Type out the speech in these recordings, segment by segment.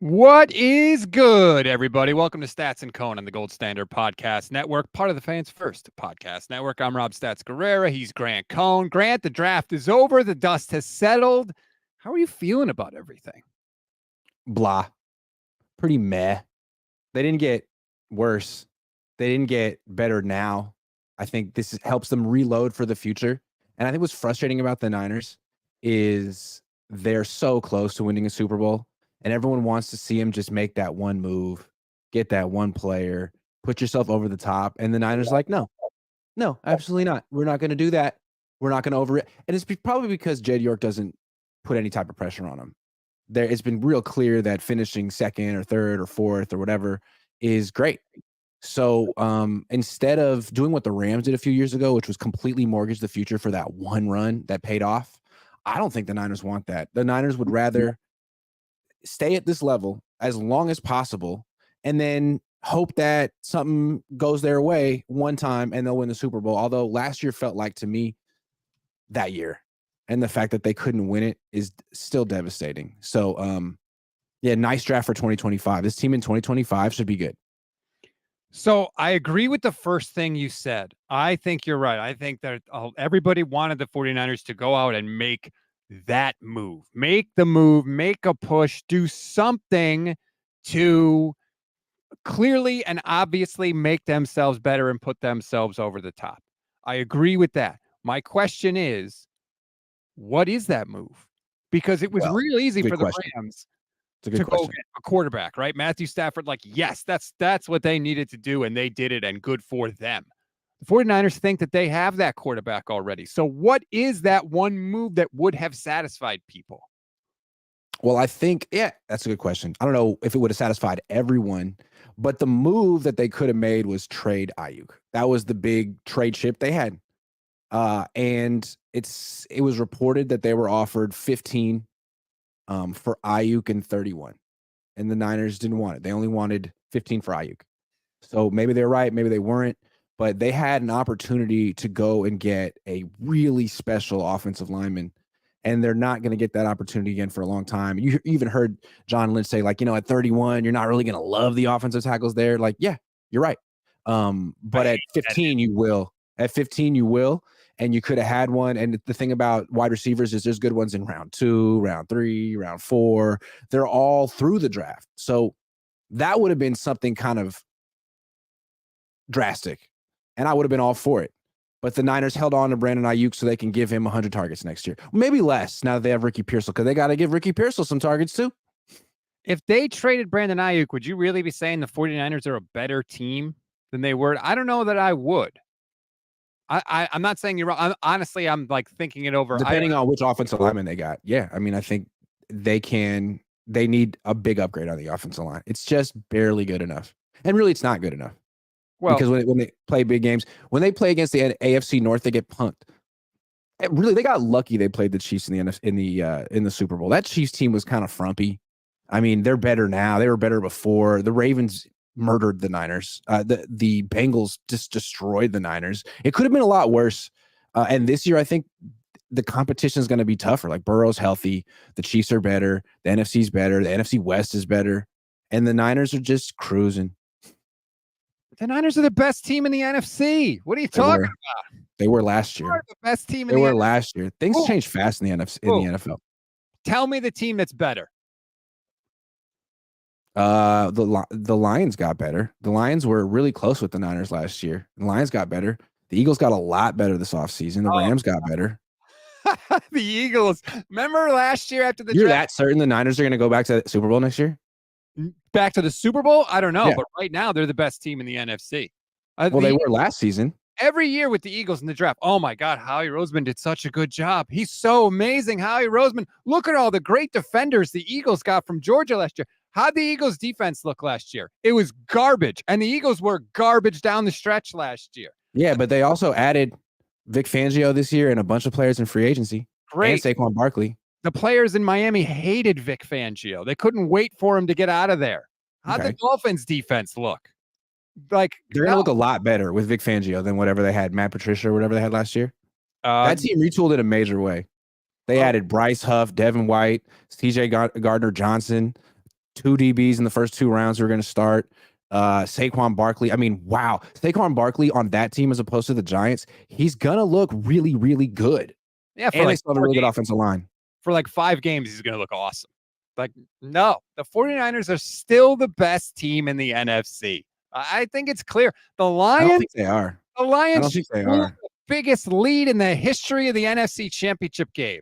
What is good, everybody? Welcome to Stats and Cohn on the Gold Standard Podcast Network, part of the Fans First Podcast Network. I'm Rob Stats Guerrera. He's Grant Cohn. Grant, the draft is over. The dust has settled. How are you feeling about everything? Blah. Pretty meh. They didn't get worse. They didn't get better now. I think this helps them reload for the future. And I think what's frustrating about the Niners is they're so close to winning a Super Bowl, and everyone wants to see them just make that one move, get that one player, put yourself over the top. And the Niners like, no, absolutely not. We're not going to do that. We're not going to over it. And it's probably because Jed York doesn't put any type of pressure on them. It's been real clear that finishing second or third or fourth or whatever is great. So instead of doing what the Rams did a few years ago, which was completely mortgage the future for that one run that paid off, I don't think the Niners want that. The Niners would rather stay at this level as long as possible and then hope that something goes their way one time and they'll win the Super Bowl. Although last year felt like to me that year. And the fact that they couldn't win it is still devastating. So, yeah, nice draft for 2025. This team in 2025 should be good. So I agree with the first thing you said. I think you're right. I think that everybody wanted the 49ers to go out and make that move, make the move, make a push, do something to clearly and obviously make themselves better and put themselves over the top. I agree with that. My question is, what is that move? Because it was real easy for the Rams to go get a quarterback, right? Matthew Stafford, yes, that's what they needed to do, and they did it, and good for them. The 49ers think that they have that quarterback already. So what is that one move that would have satisfied people? Well, I think, that's a good question. I don't know if it would have satisfied everyone, but the move that they could have made was trade Aiyuk. That was the big trade chip they had. And it was reported that they were offered 15 for Aiyuk and 31. And the Niners didn't want it. They only wanted 15 for Aiyuk. So maybe they're right, maybe they weren't, but they had an opportunity to go and get a really special offensive lineman, and they're not going to get that opportunity again for a long time. You even heard John Lynch say, at 31, you're not really going to love the offensive tackles there. Yeah, you're right. But at 15, you will. At 15, you will. And you could have had one. And the thing about wide receivers is there's good ones in round 2, round 3, round 4. They're all through the draft. So that would have been something kind of drastic. And I would have been all for it. But the Niners held on to Brandon Aiyuk so they can give him 100 targets next year. Maybe less now that they have Ricky Pearsall, because they got to give Ricky Pearsall some targets too. If they traded Brandon Aiyuk, would you really be saying the 49ers are a better team than they were? I don't know that I would. I'm not saying you're wrong. Honestly, I'm thinking it over. Depending on which offensive lineman they got. Yeah. I mean, I think they need a big upgrade on the offensive line. It's just barely good enough. And really, it's not good enough. Well, because when they play big games, when they play against the AFC North, they get punked. Really, they got lucky they played the Chiefs in the Super Bowl. That Chiefs team was kind of frumpy. I mean, they're better now. They were better before. The Ravens murdered the Niners. The Bengals just destroyed the Niners. It could have been a lot worse. And this year, I think the competition is going to be tougher. Burrow's healthy. The Chiefs are better. The NFC's better. The NFC West is better. And the Niners are just cruising. The Niners are the best team in the NFC. What are you talking about? They were last year. The best team in the NFC. Last year. Things changed fast in the NFC, in the NFL. Tell me the team that's better. The Lions got better. The Lions were really close with the Niners last year. The Lions got better. The Eagles got a lot better this offseason. The Rams got better. The Eagles. Remember last year after the You're that certain the Niners are going to go back to the Super Bowl next year? Back to the Super Bowl? I don't know, but right now they're the best team in the NFC. They were last season. Every year with the Eagles in the draft. Oh my God, Howie Roseman did such a good job. He's so amazing, Howie Roseman. Look at all the great defenders the Eagles got from Georgia last year. How'd the Eagles defense look last year? It was garbage. And the Eagles were garbage down the stretch last year. Yeah, but they also added Vic Fangio this year and a bunch of players in free agency. Great. And Saquon Barkley. The players in Miami hated Vic Fangio. They couldn't wait for him to get out of there. How'd the Dolphins defense look? They're going to look a lot better with Vic Fangio than whatever they had, Matt Patricia or whatever they had last year. That team retooled in a major way. They added Bryce Huff, Devin White, TJ Gardner Johnson, 2 DBs in the first 2 rounds who are going to start. Saquon Barkley. I mean, wow. Saquon Barkley on that team as opposed to the Giants, he's going to look really, really good. Yeah, for And they like still have a 4 really good games. offensive line. For like 5 games, he's going to look awesome. Like, no, the 49ers are still the best team in the NFC. I think it's clear. The I don't Lions, think they are. the Lions I don't think they blew are. the biggest lead in the history of the NFC Championship game.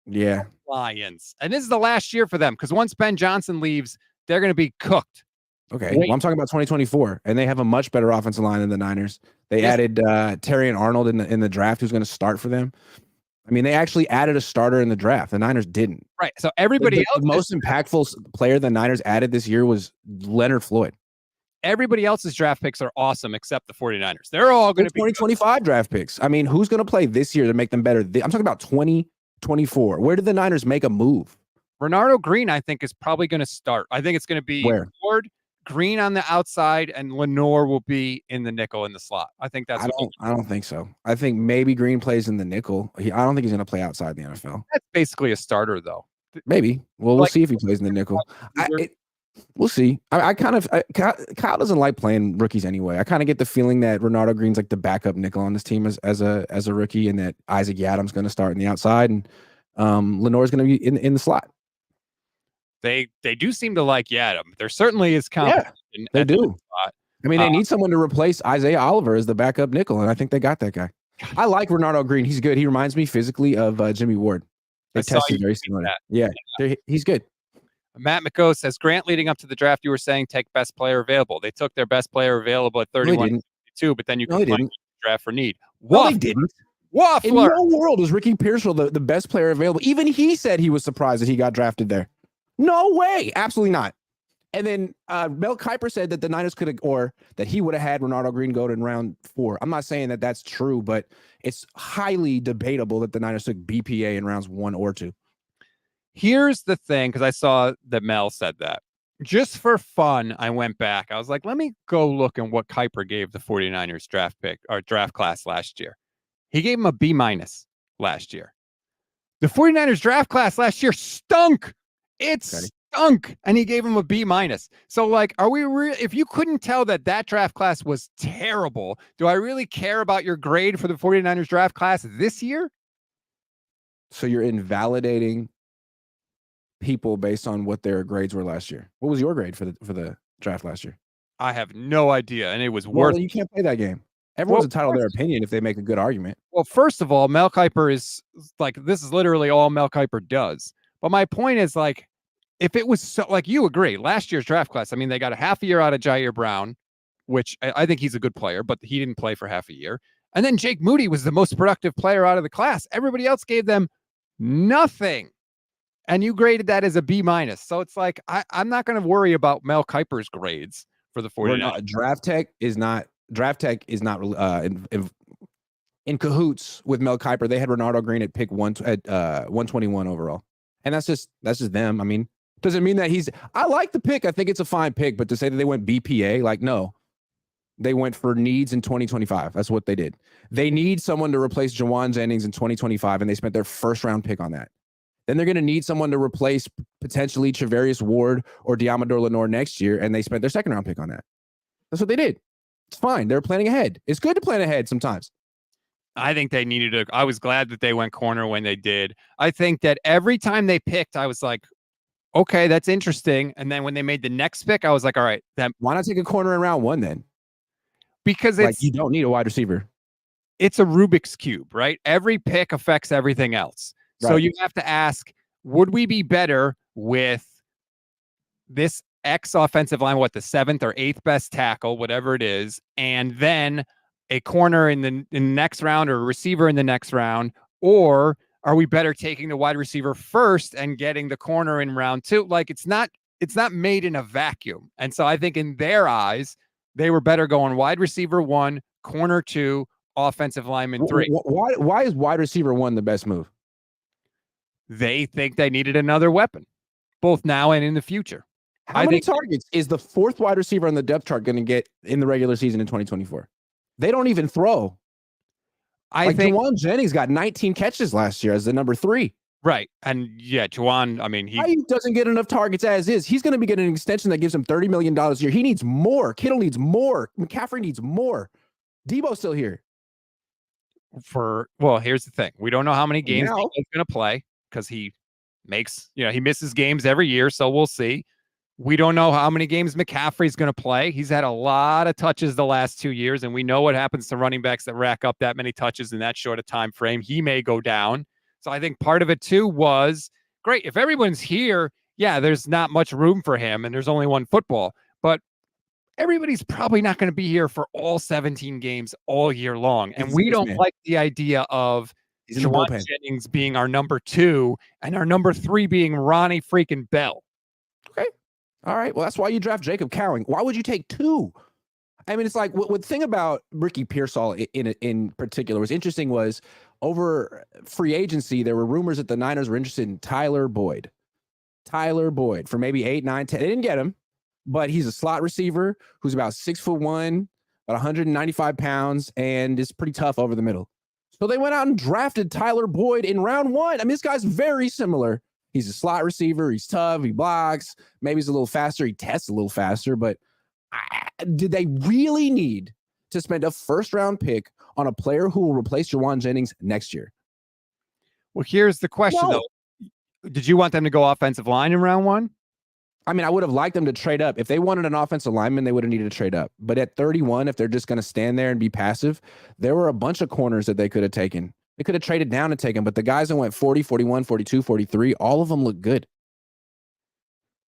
Yeah. Lions. And this is the last year for them because once Ben Johnson leaves, they're going to be cooked. Okay. Well, I'm talking about 2024, and they have a much better offensive line than the Niners. They added Terry and Arnold in the draft, who's going to start for them. I mean, they actually added a starter in the draft. The Niners didn't. Right. So everybody else, the most impactful player the Niners added this year was Leonard Floyd. Everybody else's draft picks are awesome except the 49ers. They're all going to be 2025 draft picks. I mean, who's going to play this year to make them better? I'm talking about 2024. Where did the Niners make a move? Renardo Green, I think, is probably going to start. I think it's going to be Ward, Green on the outside, and Lenore will be in the nickel in the slot. I think that's. I don't think so. I think maybe Green plays in the nickel. I don't think he's going to play outside the NFL. That's basically a starter, though. Maybe. Well, we'll see if he plays in the nickel. We'll see. Kyle doesn't like playing rookies anyway. I kind of get the feeling that Renardo Green's like the backup nickel on this team as a rookie, and that Isaac Yadam's going to start in the outside, and Lenore's going to be in the slot. They do seem to like Yadam. There certainly is competition. Yeah, they do. I mean, they need someone to replace Isaiah Oliver as the backup nickel, and I think they got that guy. I like Renardo Green. He's good. He reminds me physically of Jimmy Ward. They tested very similar. Yeah, he's good. Matt McCo says, Grant, leading up to the draft, you were saying take best player available. They took their best player available at 31-52, but then you can draft for need. No, they didn't. Waffler. In no world was Ricky Pearsall the best player available. Even he said he was surprised that he got drafted there. No way. Absolutely not. And then Mel Kiper said that the Niners could have, or that he would have had Renardo Green go in round 4. I'm not saying that that's true, but it's highly debatable that the Niners took BPA in rounds 1 or 2. Here's the thing, because I saw that Mel said that. Just for fun, I went back. I was like, let me go look at what Kiper gave the 49ers draft class last year. He gave him a B- last year. The 49ers draft class last year stunk. It stunk. And he gave him a B-. So, like, are we if you couldn't tell that draft class was terrible, do I really care about your grade for the 49ers draft class this year? So you're invalidating people based on what their grades were last year. What was your grade for the draft last year? I have no idea, and it was worth. You can't play that game. Everyone's entitled to their opinion if they make a good argument. Well, first of all, Mel Kiper is like, this is literally all Mel Kiper does. But my point is, like, if it was so, like, you agree, last year's draft class, I mean, they got a half a year out of Jair Brown, which I think he's a good player, but he didn't play for half a year. And then Jake Moody was the most productive player out of the class. Everybody else gave them nothing. And you graded that as a B-. So it's like, I'm not going to worry about Mel Kiper's grades for the 49ers. Draft Tech is not in cahoots with Mel Kiper. They had Renardo Green at pick 121 overall. And that's just them. I mean, does it mean that I like the pick. I think it's a fine pick, but to say that they went BPA, like, no. They went for needs in 2025. That's what they did. They need someone to replace Jawan Jennings in 2025, and they spent their first round pick on that. Then they're going to need someone to replace potentially Travarius Ward or Diamador Lenore next year, and they spent their second round pick on that. That's what they did. It's fine. They're planning ahead. It's good to plan ahead sometimes. I think they needed I was glad that they went corner when they did. I think that every time they picked, I was like, okay, that's interesting. And then when they made the next pick, I was like, all right, why not take a corner in round 1 then? Because you don't need a wide receiver. It's a Rubik's Cube, right? Every pick affects everything else. Right. So you have to ask, would we be better with this X offensive line, the 7th or 8th best tackle, whatever it is, and then a corner in the next round or a receiver in the next round? Or are we better taking the wide receiver first and getting the corner in round 2? Like, it's not made in a vacuum. And so I think in their eyes, they were better going wide receiver 1, corner 2, offensive lineman 3. Why is wide receiver 1 the best move? They think they needed another weapon, both now and in the future. How many targets is the 4th wide receiver on the depth chart going to get in the regular season in 2024? They don't even throw. I think Jawan Jennings got 19 catches last year as the number 3. Right. And yeah, Juwan, I mean, Aiyuk doesn't get enough targets as is. He's going to be getting an extension that gives him $30 million a year. He needs more. Kittle needs more. McCaffrey needs more. Deebo's still here. well, here's the thing. We don't know how many games Now, he's going to play because he he misses games every year. So we'll see. We don't know how many games McCaffrey's going to play. He's had a lot of touches the last 2 years, and we know what happens to running backs that rack up that many touches in that short a time frame. He may go down. So I think part of it too was great. If everyone's here, yeah, there's not much room for him, and there's only one football. But everybody's probably not going to be here for all 17 games all year long. And we don't like the idea of Juwan Jennings being our number 2 and our number 3 being Ronnie freaking Bell. Okay. All right. Well, that's why you draft Jacob Cowing. Why would you take 2? I mean, it's like what thing about Ricky Pearsall in particular was interesting was over free agency, there were rumors that the Niners were interested in Tyler Boyd for maybe 8, 9, 10. They didn't get him, but he's a slot receiver who's about 6'1", about 195 pounds, and is pretty tough over the middle. So they went out and drafted Tyler Boyd in round 1. I mean, this guy's very similar. He's a slot receiver. He's tough. He blocks. Maybe he's a little faster. He tests a little faster. But did they really need to spend a first-round pick on a player who will replace Juwan Jennings next year? Well, here's the question, though. Did you want them to go offensive line in round 1? I mean, I would have liked them to trade up. If they wanted an offensive lineman, they would have needed to trade up. But at 31, if they're just going to stand there and be passive, there were a bunch of corners that they could have taken. They could have traded down and taken, but the guys that went 40, 41, 42, 43, all of them look good.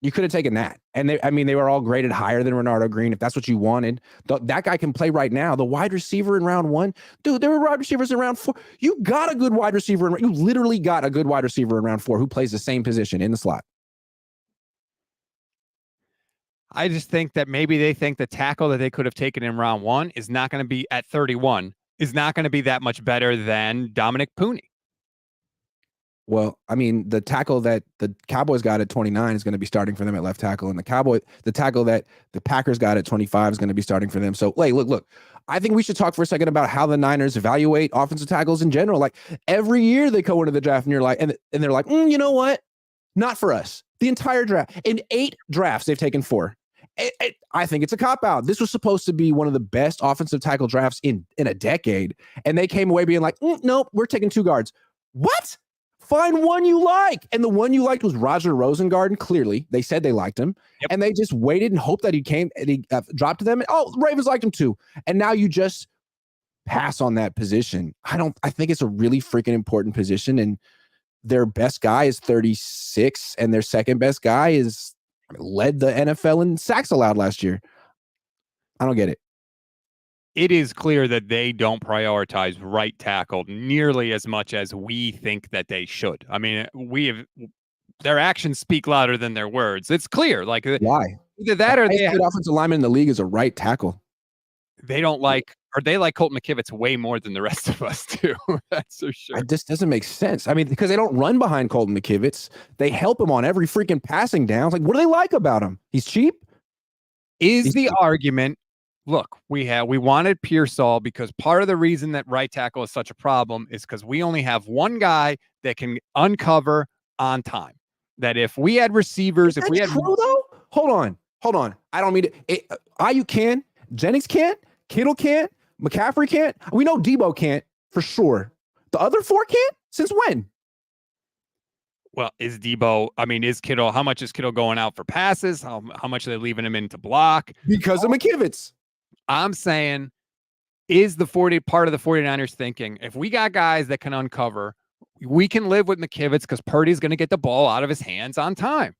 You could have taken that. And they were all graded higher than Renardo Green. If that's what you wanted, that guy can play right now. The wide receiver in round 1, dude, there were wide receivers in round 4. You got a good wide receiver. You literally got a good wide receiver in round 4 who plays the same position in the slot. I just think that maybe they think the tackle that they could have taken in round 1 is not going to be at 31, is not going to be that much better than Dominic Pooney. Well, I mean, the tackle that the Cowboys got at 29 is going to be starting for them at left tackle, and the tackle that the Packers got at 25 is going to be starting for them. So, look. I think we should talk for a second about how the Niners evaluate offensive tackles in general. Like every year they go into the draft, and you're like, and they're like, you know what? Not for us. The entire draft. In 8 drafts, they've taken 4. I think it's a cop-out. This was supposed to be one of the best offensive tackle drafts in a decade, and they came away being like, nope, we're taking 2 guards. What? Find one you like. And the one you liked was Roger Rosengarten. Clearly, they said they liked him, and they just waited and hoped that he came and he dropped to them. And, the Ravens liked him too. And now you just pass on that position. I think it's a really freaking important position, and their best guy is 36, and their second best guy led the NFL in sacks allowed last year. I don't get it. It is clear that they don't prioritize right tackle nearly as much as we think that they should. I mean, their actions speak louder than their words. It's clear. Like, why? Either that or the offensive lineman in the league is a right tackle. They don't like, or they like Colton McKivitz way more than the rest of us do. That's for sure. It just doesn't make sense. I mean, because they don't run behind Colton McKivitz. They help him on every freaking passing down. Like, what do they like about him? He's cheap? He's the argument. Look, we wanted Pearsall because part of the reason that right tackle is such a problem is because we only have one guy that can uncover on time. That if we had receivers, if we had true though, hold on. I don't mean it. Aiyuk can, Jennings can't, Kittle can't, McCaffrey can't. We know Deebo can't for sure. The other 4 can't. Since when? Well, is Kittle, how much is Kittle going out for passes? How much are they leaving him in to block? Because of McKivitz. I'm saying, is the part of the 49ers thinking, if we got guys that can uncover, we can live with McKivitz because Purdy's going to get the ball out of his hands on time.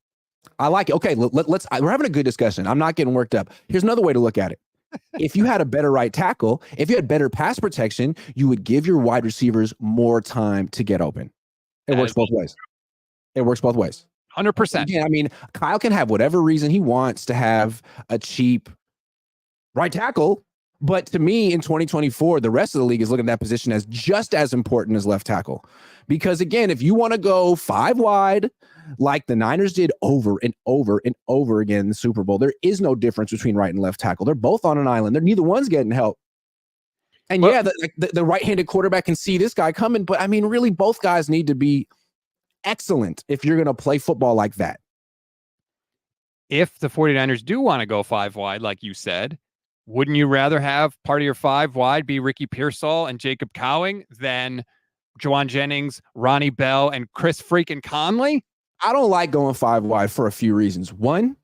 I like it. Okay, we're having a good discussion. I'm not getting worked up. Here's another way to look at it. If you had a better right tackle, if you had better pass protection, you would give your wide receivers more time to get open. It works both ways. 100%. Again, I mean, Kyle can have whatever reason he wants to have a cheap right tackle, but to me, in 2024, the rest of the league is looking at that position as just as important as left tackle. Because again, if you want to go 5 wide, like the Niners did over and over and over again in the Super Bowl, there is no difference between right and left tackle. They're both on an island. Neither one's getting help. And the right-handed quarterback can see this guy coming, but I mean, really, both guys need to be excellent if you're going to play football like that. If the 49ers do want to go 5 wide, like you said, wouldn't you rather have part of your 5 wide be Ricky Pearsall and Jacob Cowing than Juwan Jennings, Ronnie Bell, and Chris freaking Conley? I don't like going 5 wide for a few reasons. One,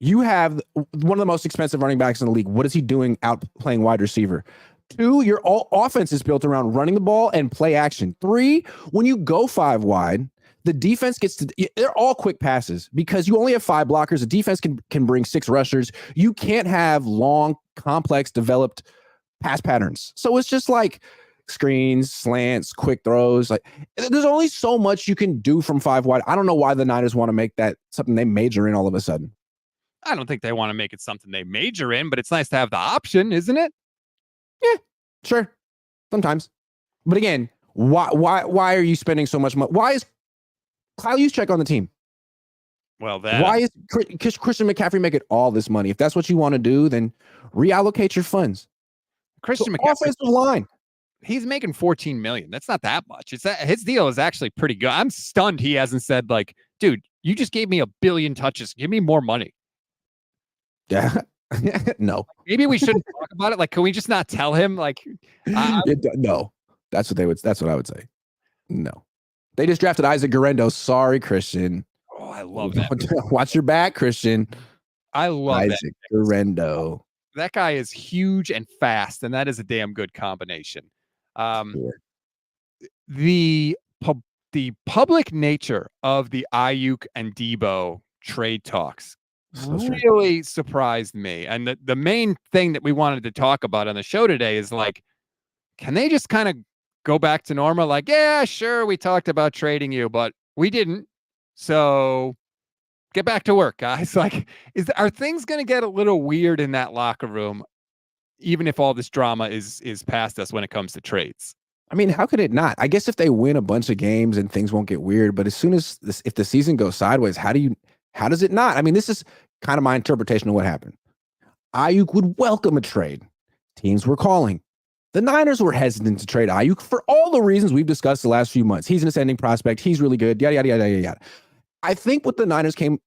you have one of the most expensive running backs in the league. What is he doing out playing wide receiver? 2, your offense is built around running the ball and play action. 3, when you go 5 wide, the defense gets to, they're all quick passes because you only have 5 blockers. The defense can bring 6 rushers. You can't have long, complex, developed pass patterns. So it's just like screens, slants, quick throws. Like there's only so much you can do from 5 wide. I don't know why the Niners want to make that something they major in all of a sudden. I don't think they want to make it something they major in, but it's nice to have the option, isn't it? Yeah, sure. Sometimes. But again, why are you spending so much money? Why is Kyle Juszczyk on the team? Well, that why is Christian McCaffrey making all this money? If that's what you want to do, then reallocate your funds. Christian McCaffrey, offensive line. He's making $14 million. That's not that much. It's that his deal is actually pretty good. I'm stunned he hasn't said like, dude, you just gave me 1 billion touches. Give me more money. Yeah. No. Maybe we shouldn't talk about it. Like, can we just not tell him? Like, no. That's what I would say. No. They just drafted Isaac Guerrero. Sorry, Christian. Oh, I love that. Watch your back, Christian. I love Isaac Guerrero. That guy is huge and fast, and that is a damn good combination. Sure. The public nature of the Aiyuk and Deebo trade talks really surprised me. And the main thing that we wanted to talk about on the show today is like, can they just kind of go back to normal? Like, yeah, sure, we talked about trading you, but we didn't. So get back to work, guys. Like, are things going to get a little weird in that locker room, even if all this drama is past us when it comes to trades? I mean, how could it not? I guess if they win a bunch of games and things won't get weird, but as soon as if the season goes sideways, how does it not? I mean, this is kind of my interpretation of what happened. Aiyuk would welcome a trade. Teams were calling. The Niners were hesitant to trade Aiyuk for all the reasons we've discussed the last few months. He's an ascending prospect. He's really good. Yada, yada, yada, yada, yada. I think what the Niners came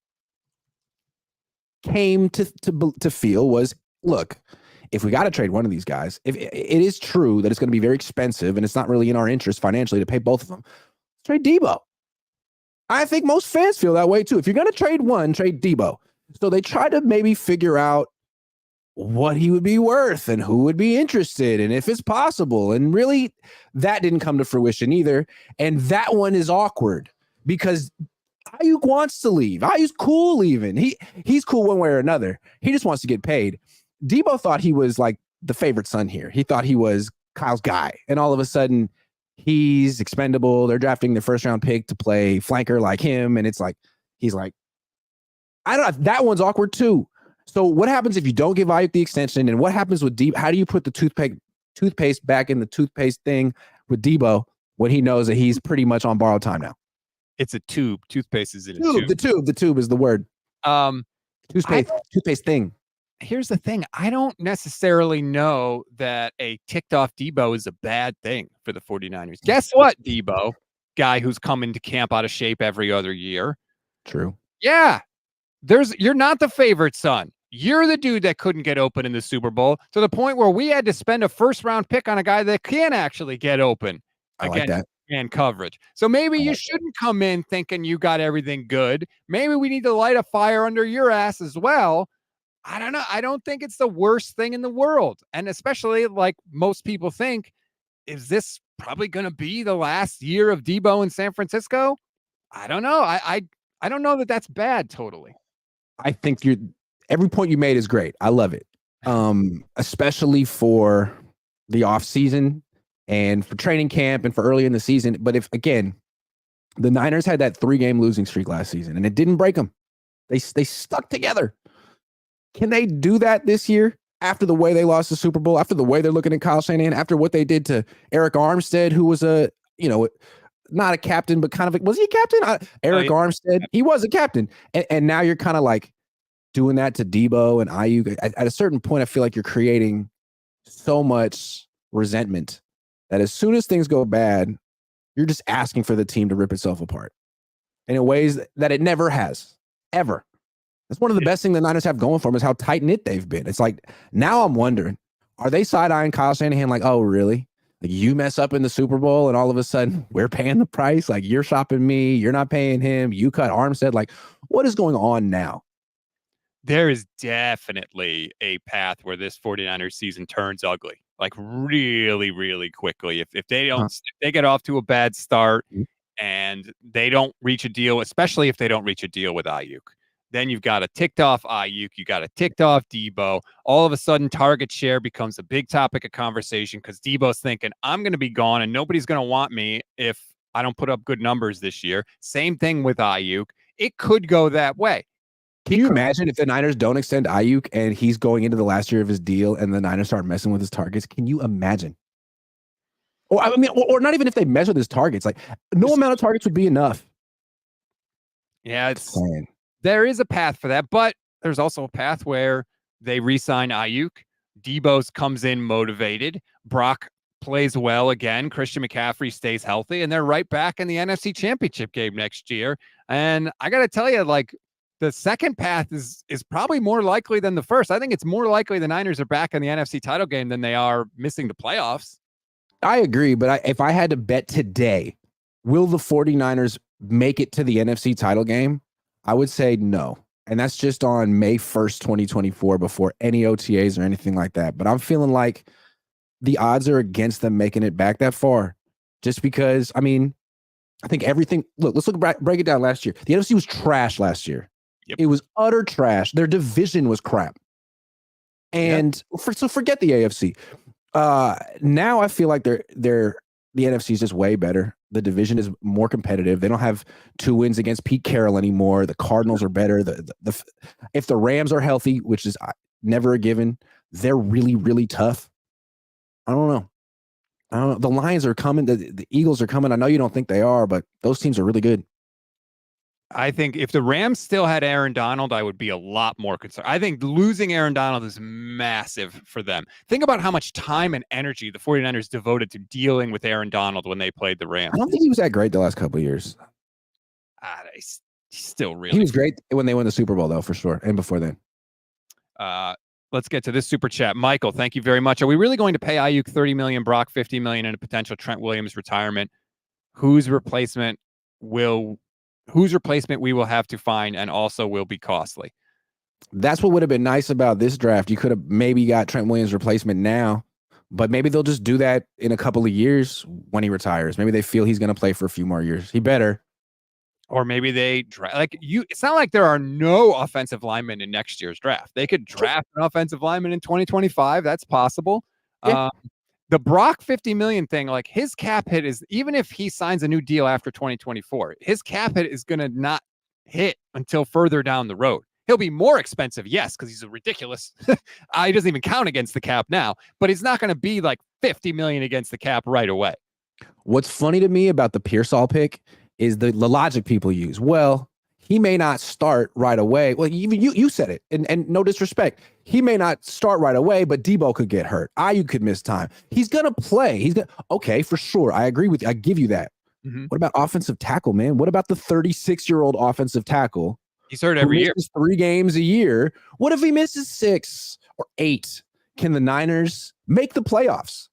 to feel was, look, if we got to trade one of these guys, if it is true that it's going to be very expensive and it's not really in our interest financially to pay both of them, trade Deebo. I think most fans feel that way too. If you're going to trade one, trade Deebo. So they tried to maybe figure out what he would be worth and who would be interested and if it's possible. And really, that didn't come to fruition either. And that one is awkward because Aiyuk wants to leave. Aiyuk's cool leaving. He's cool one way or another. He just wants to get paid. Deebo thought he was like the favorite son here. He thought he was Kyle's guy. And all of a sudden, he's expendable. They're drafting the first round pick to play flanker like him. And it's like, he's like, I don't know. That one's awkward too. So what happens if you don't give Aiyuk the extension? And what happens with Deebo? How do you put the toothpaste back in the toothpaste thing with Deebo when he knows that he's pretty much on borrowed time now? It's a tube. Toothpaste is in a tube. The tube is the word. Toothpaste thing. Here's the thing. I don't necessarily know that a ticked off Deebo is a bad thing for the 49ers. Guess what, Deebo? Guy who's coming to camp out of shape every other year. True. Yeah. You're not the favorite son. You're the dude that couldn't get open in the Super Bowl to the point where we had to spend a first round pick on a guy that can actually get open. I like that. And coverage. So maybe you shouldn't come in thinking you got everything good. Maybe we need to light a fire under your ass as well. I don't know. I don't think it's the worst thing in the world. And especially like most people think, is this probably going to be the last year of Deebo in San Francisco? I don't know. I don't know that that's bad totally. I think every point you made is great. I love it. Especially for the off season and for training camp and for early in the season. But if, again, the Niners had that 3-game losing streak last season and it didn't break them. They stuck together. Can they do that this year after the way they lost the Super Bowl, after the way they're looking at Kyle Shanahan, after what they did to Eric Armstead, who was not a captain, but kind of, was he a captain? Eric Armstead, he was a captain. And now you're kind of like doing that to Deebo and Aiyuk. At a certain point, I feel like you're creating so much resentment that as soon as things go bad, you're just asking for the team to rip itself apart. in ways that it never has, ever. That's one of the best things the Niners have going for them is how tight-knit they've been. It's like, now I'm wondering, are they side-eyeing Kyle Shanahan like, oh, really? Like, you mess up in the Super Bowl and all of a sudden we're paying the price? Like, you're shopping me, you're not paying him, you cut Armstead. Like, what is going on now? There is definitely a path where this 49ers season turns ugly, like really, really quickly. If they don't, if they get off to a bad start and they don't reach a deal, especially if they don't reach a deal with Aiyuk, then you've got a ticked off Aiyuk, you got a ticked off Deebo. All of a sudden, target share becomes a big topic of conversation because Deebo's thinking, I'm going to be gone and nobody's going to want me if I don't put up good numbers this year. Same thing with Aiyuk. It could go that way. Can you imagine if the Niners don't extend Aiyuk and he's going into the last year of his deal and the Niners start messing with his targets? Can you imagine? Or I mean, or not even if they mess with his targets, like no amount of targets would be enough. Yeah, there is a path for that, but there's also a path where they re-sign Aiyuk. Deebo's comes in motivated. Brock plays well again. Christian McCaffrey stays healthy, and they're right back in the NFC Championship game next year. And I got to tell you, like, the second path is probably more likely than the first. I think it's more likely the Niners are back in the NFC title game than they are missing the playoffs. I agree, but if I had to bet today, will the 49ers make it to the NFC title game? I would say no. And that's just on May 1st, 2024, before any OTAs or anything like that. But I'm feeling like the odds are against them making it back that far. Just because, I mean, I think everything, let's break it down last year. The NFC was trash last year. Yep. It was utter trash. Their division was crap. And so forget the AFC. Now I feel like the NFC is just way better. The division is more competitive. They don't have 2 wins against Pete Carroll anymore. The Cardinals are better. If the Rams are healthy, which is never a given, they're really, really tough. I don't know. The Lions are coming. The Eagles are coming. I know you don't think they are, but those teams are really good. I think if the Rams still had Aaron Donald, I would be a lot more concerned. I think losing Aaron Donald is massive for them. Think about how much time and energy the 49ers devoted to dealing with Aaron Donald when they played the Rams. I don't think he was that great the last couple of years. He's still really. He was great when they won the Super Bowl, though, for sure, and before then. Let's get to this super chat. Michael, thank you very much. Are we really going to pay Aiyuk $30 million, Brock $50 million, in a potential Trent Williams retirement? Whose replacement we will have to find and also will be costly? That's what would have been nice about this draft. You could have maybe got Trent Williams' replacement now, but maybe they'll just do that in a couple of years when he retires. Maybe they feel he's going to play for a few more years. He better. Or maybe they it's not like there are no offensive linemen in next year's draft. They could draft an offensive lineman in 2025. That's possible. Yeah. The Brock $50 million thing, like his cap hit is, even if he signs a new deal after 2024, his cap hit is going to not hit until further down the road. He'll be more expensive, yes, because he's a ridiculous. He doesn't even count against the cap now, but he's not going to be like $50 million against the cap right away. What's funny to me about the Pearsall pick is the logic people use. Well, he may not start right away. Well, even you said it, and no disrespect. He may not start right away, but Deebo could get hurt. Aiyuk could miss time. He's going to play. Okay, for sure. I agree with you. I give you that. Mm-hmm. What about offensive tackle, man? What about the 36-year-old offensive tackle? He's hurt every year. 3 games a year. What if he misses 6 or 8? Can the Niners make the playoffs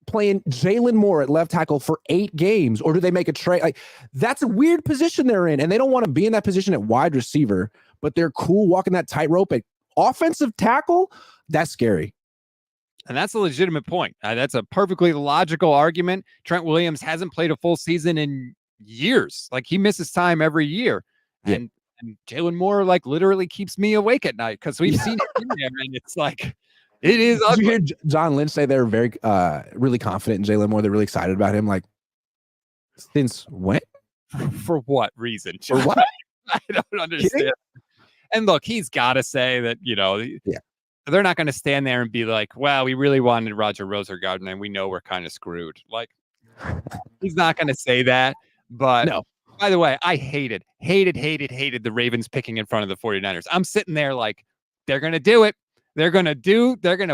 playing Jalen Moore at left tackle for 8 games? Or do they make a trade? Like, that's a weird position they're in, and they don't want to be in that position at wide receiver, but they're cool walking that tightrope at offensive tackle. That's scary. And that's a legitimate point. That's a perfectly logical argument. Trent Williams hasn't played a full season in years. Like, he misses time every year. Yeah. And Jalen Moore, like, literally keeps me awake at night because we've seen it in there, and it's like, it is ugly. Did you hear John Lynch say they're very, really confident in Jalen Moore? They're really excited about him. Like, since when? For what reason? For what? I don't understand. Kidding? And look, he's got to say that, they're not going to stand there and be like, well, we really wanted Roger Rosengarten and we know we're kind of screwed. Like, he's not going to say that. But no. By the way, I hated the Ravens picking in front of the 49ers. I'm sitting there like, they're going to do it. They're going to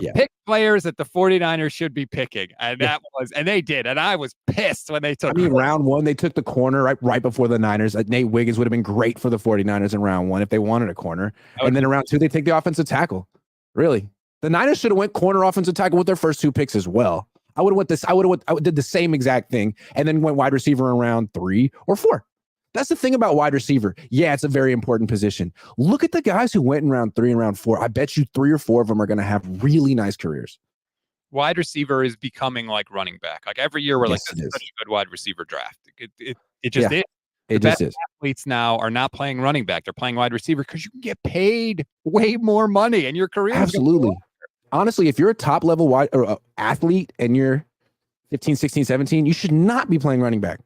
Yeah. pick players that the 49ers should be picking. And Yeah. and they did. And I was pissed when they took. I mean, round one, they took the corner right before the Niners. Nate Wiggins would have been great for the 49ers in round one if they wanted a corner. And then in round two, they take the offensive tackle. Really? The Niners should have went corner offensive tackle with their first two picks as well. I would have went this. I did the same exact thing and then went wide receiver in round 3 or 4. That's the thing about wide receiver. Yeah, it's a very important position. Look at the guys who went in round 3 and round 4. I bet you 3 or 4 of them are going to have really nice careers. Wide receiver is becoming like running back. Like every year, we're Yes, like, this is such a good wide receiver draft. It just Yeah, is. It just is. Athletes now are not playing running back; they're playing wide receiver because you can get paid way more money, and your career. Absolutely. Honestly, if you're a top level wide or athlete and you're 15, 16, 17, you should not be playing running back.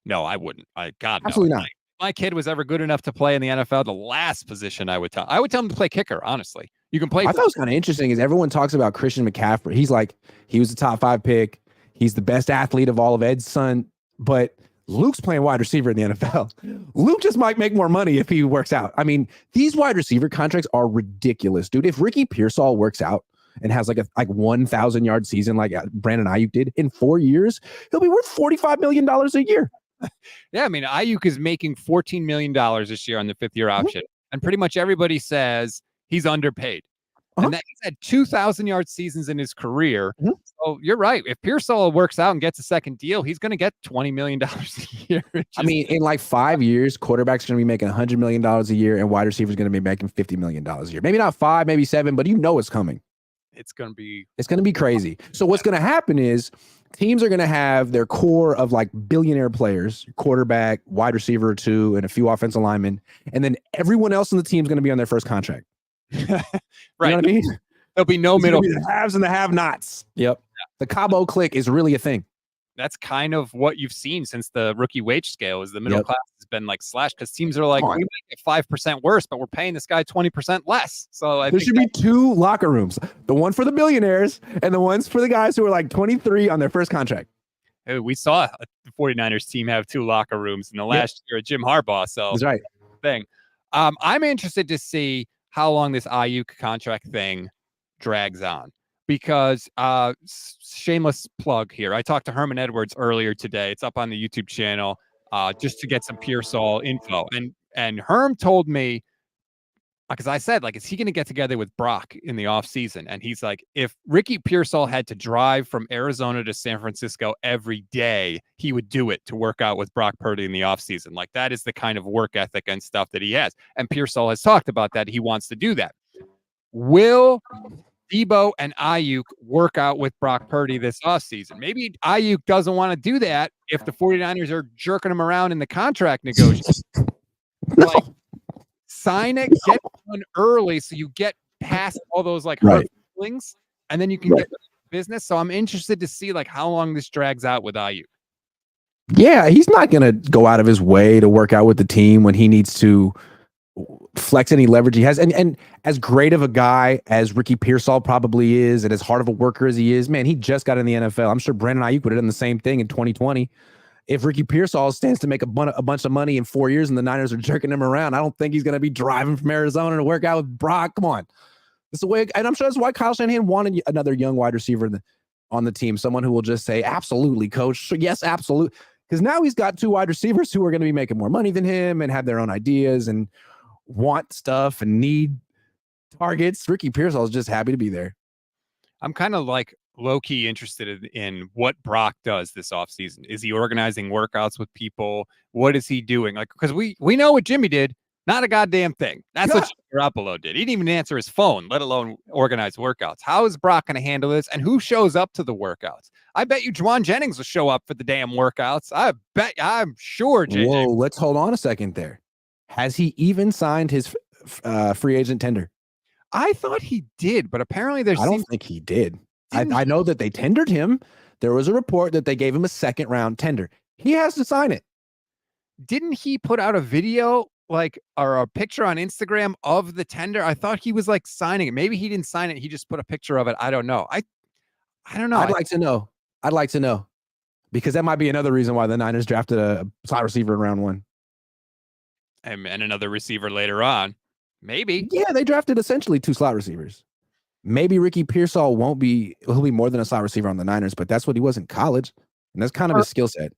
No, I wouldn't. God, absolutely no. not. If my kid was ever good enough to play in the NFL, the last position I would tell him to play kicker. Honestly, you can play. I thought it was kind of interesting is everyone talks about Christian McCaffrey. He's like, he was the top 5 pick. He's the best athlete of all of Ed's son, but Luke's playing wide receiver in the NFL. Luke just might make more money if he works out. I mean, these wide receiver contracts are ridiculous, dude. If Ricky Pearsall works out and has like a 1,000-yard season like Brandon Aiyuk did in 4 years, he'll be worth $45 million a year. Yeah, I mean, Aiyuk is making $14 million this year on the 5th-year option, and pretty much everybody says he's underpaid. And that he's had 2,000-yard seasons in his career. So you're right. If Pearsall works out and gets a second deal, he's going to get $20 million a year. I mean, in like 5 years, quarterback's going to be making $100 million a year, and wide receiver's going to be making $50 million a year. Maybe not 5, maybe 7, but you know it's coming. It's going to be crazy. So what's going to happen is teams are going to have their core of like billionaire players, quarterback, wide receiver or 2, and a few offensive linemen, and then everyone else on the team is going to be on their first contract. Right. You know what I mean? There'll be no middle. The haves and the have-nots. Yep. Yeah. The Cabo clique is really a thing. That's kind of what you've seen since the rookie wage scale is the middle class has been like slashed because teams are like, we might get 5% worse, but we're paying this guy 20% less. So there should be 2 locker rooms, the one for the billionaires and the ones for the guys who are like 23 on their first contract. We saw the 49ers team have 2 locker rooms in the last year at Jim Harbaugh. So that's right. Thing. I'm interested to see how long this Aiyuk contract thing drags on. Because shameless plug here. I talked to Herman Edwards earlier today. It's up on the YouTube channel just to get some Pearsall info. And Herm told me, because I said, like, is he going to get together with Brock in the offseason? And he's like, if Ricky Pearsall had to drive from Arizona to San Francisco every day, he would do it to work out with Brock Purdy in the offseason. Like, that is the kind of work ethic and stuff that he has. And Pearsall has talked about that. He wants to do that. Will Deebo and Aiyuk work out with Brock Purdy this offseason? Maybe Aiyuk doesn't want to do that if the 49ers are jerking him around in the contract negotiations. Like, sign it, get it done early so you get past all those like hurt feelings, and then you can get business. So I'm interested to see like how long this drags out with Aiyuk. Yeah, he's not going to go out of his way to work out with the team when he needs to flex any leverage he has. And as great of a guy as Ricky Pearsall probably is, and as hard of a worker as he is, man, he just got in the NFL. I'm sure Brandon Aiyuk would have done the same thing in 2020. If Ricky Pearsall stands to make a bunch of money in 4 years and the Niners are jerking him around, I don't think he's going to be driving from Arizona to work out with Brock. Come on. That's the way, and I'm sure that's why Kyle Shanahan wanted another young wide receiver on the team, someone who will just say, absolutely, coach. So yes, absolutely. Because now he's got 2 wide receivers who are going to be making more money than him and have their own ideas and want stuff and need targets. Ricky Pearsall is just happy to be there. I'm kind of like low-key interested in what Brock does this offseason. Is he organizing workouts with people? What is he doing? Like, because we know what Jimmy did. Not a goddamn thing. That's what Garoppolo did. He didn't even answer his phone, let alone organize workouts. How is Brock going to handle this? And who shows up to the workouts? I bet you Juwan Jennings will show up for the damn workouts. I'm sure, JJ. Whoa, let's hold on a second there. Has he even signed his free agent tender? I thought he did, but apparently I don't think he did. I know that they tendered him. There was a report that they gave him a second round tender. He has to sign it. Didn't he put out a video or a picture on Instagram of the tender? I thought he was like signing it. Maybe he didn't sign it. He just put a picture of it. I don't know. I don't know. I'd like to know because that might be another reason why the Niners drafted a slot receiver in round 1. And another receiver later on. Maybe. Yeah, they drafted essentially 2 slot receivers. Maybe Ricky Pearsall he'll be more than a slot receiver on the Niners, but that's what he was in college. And that's kind of his skill set.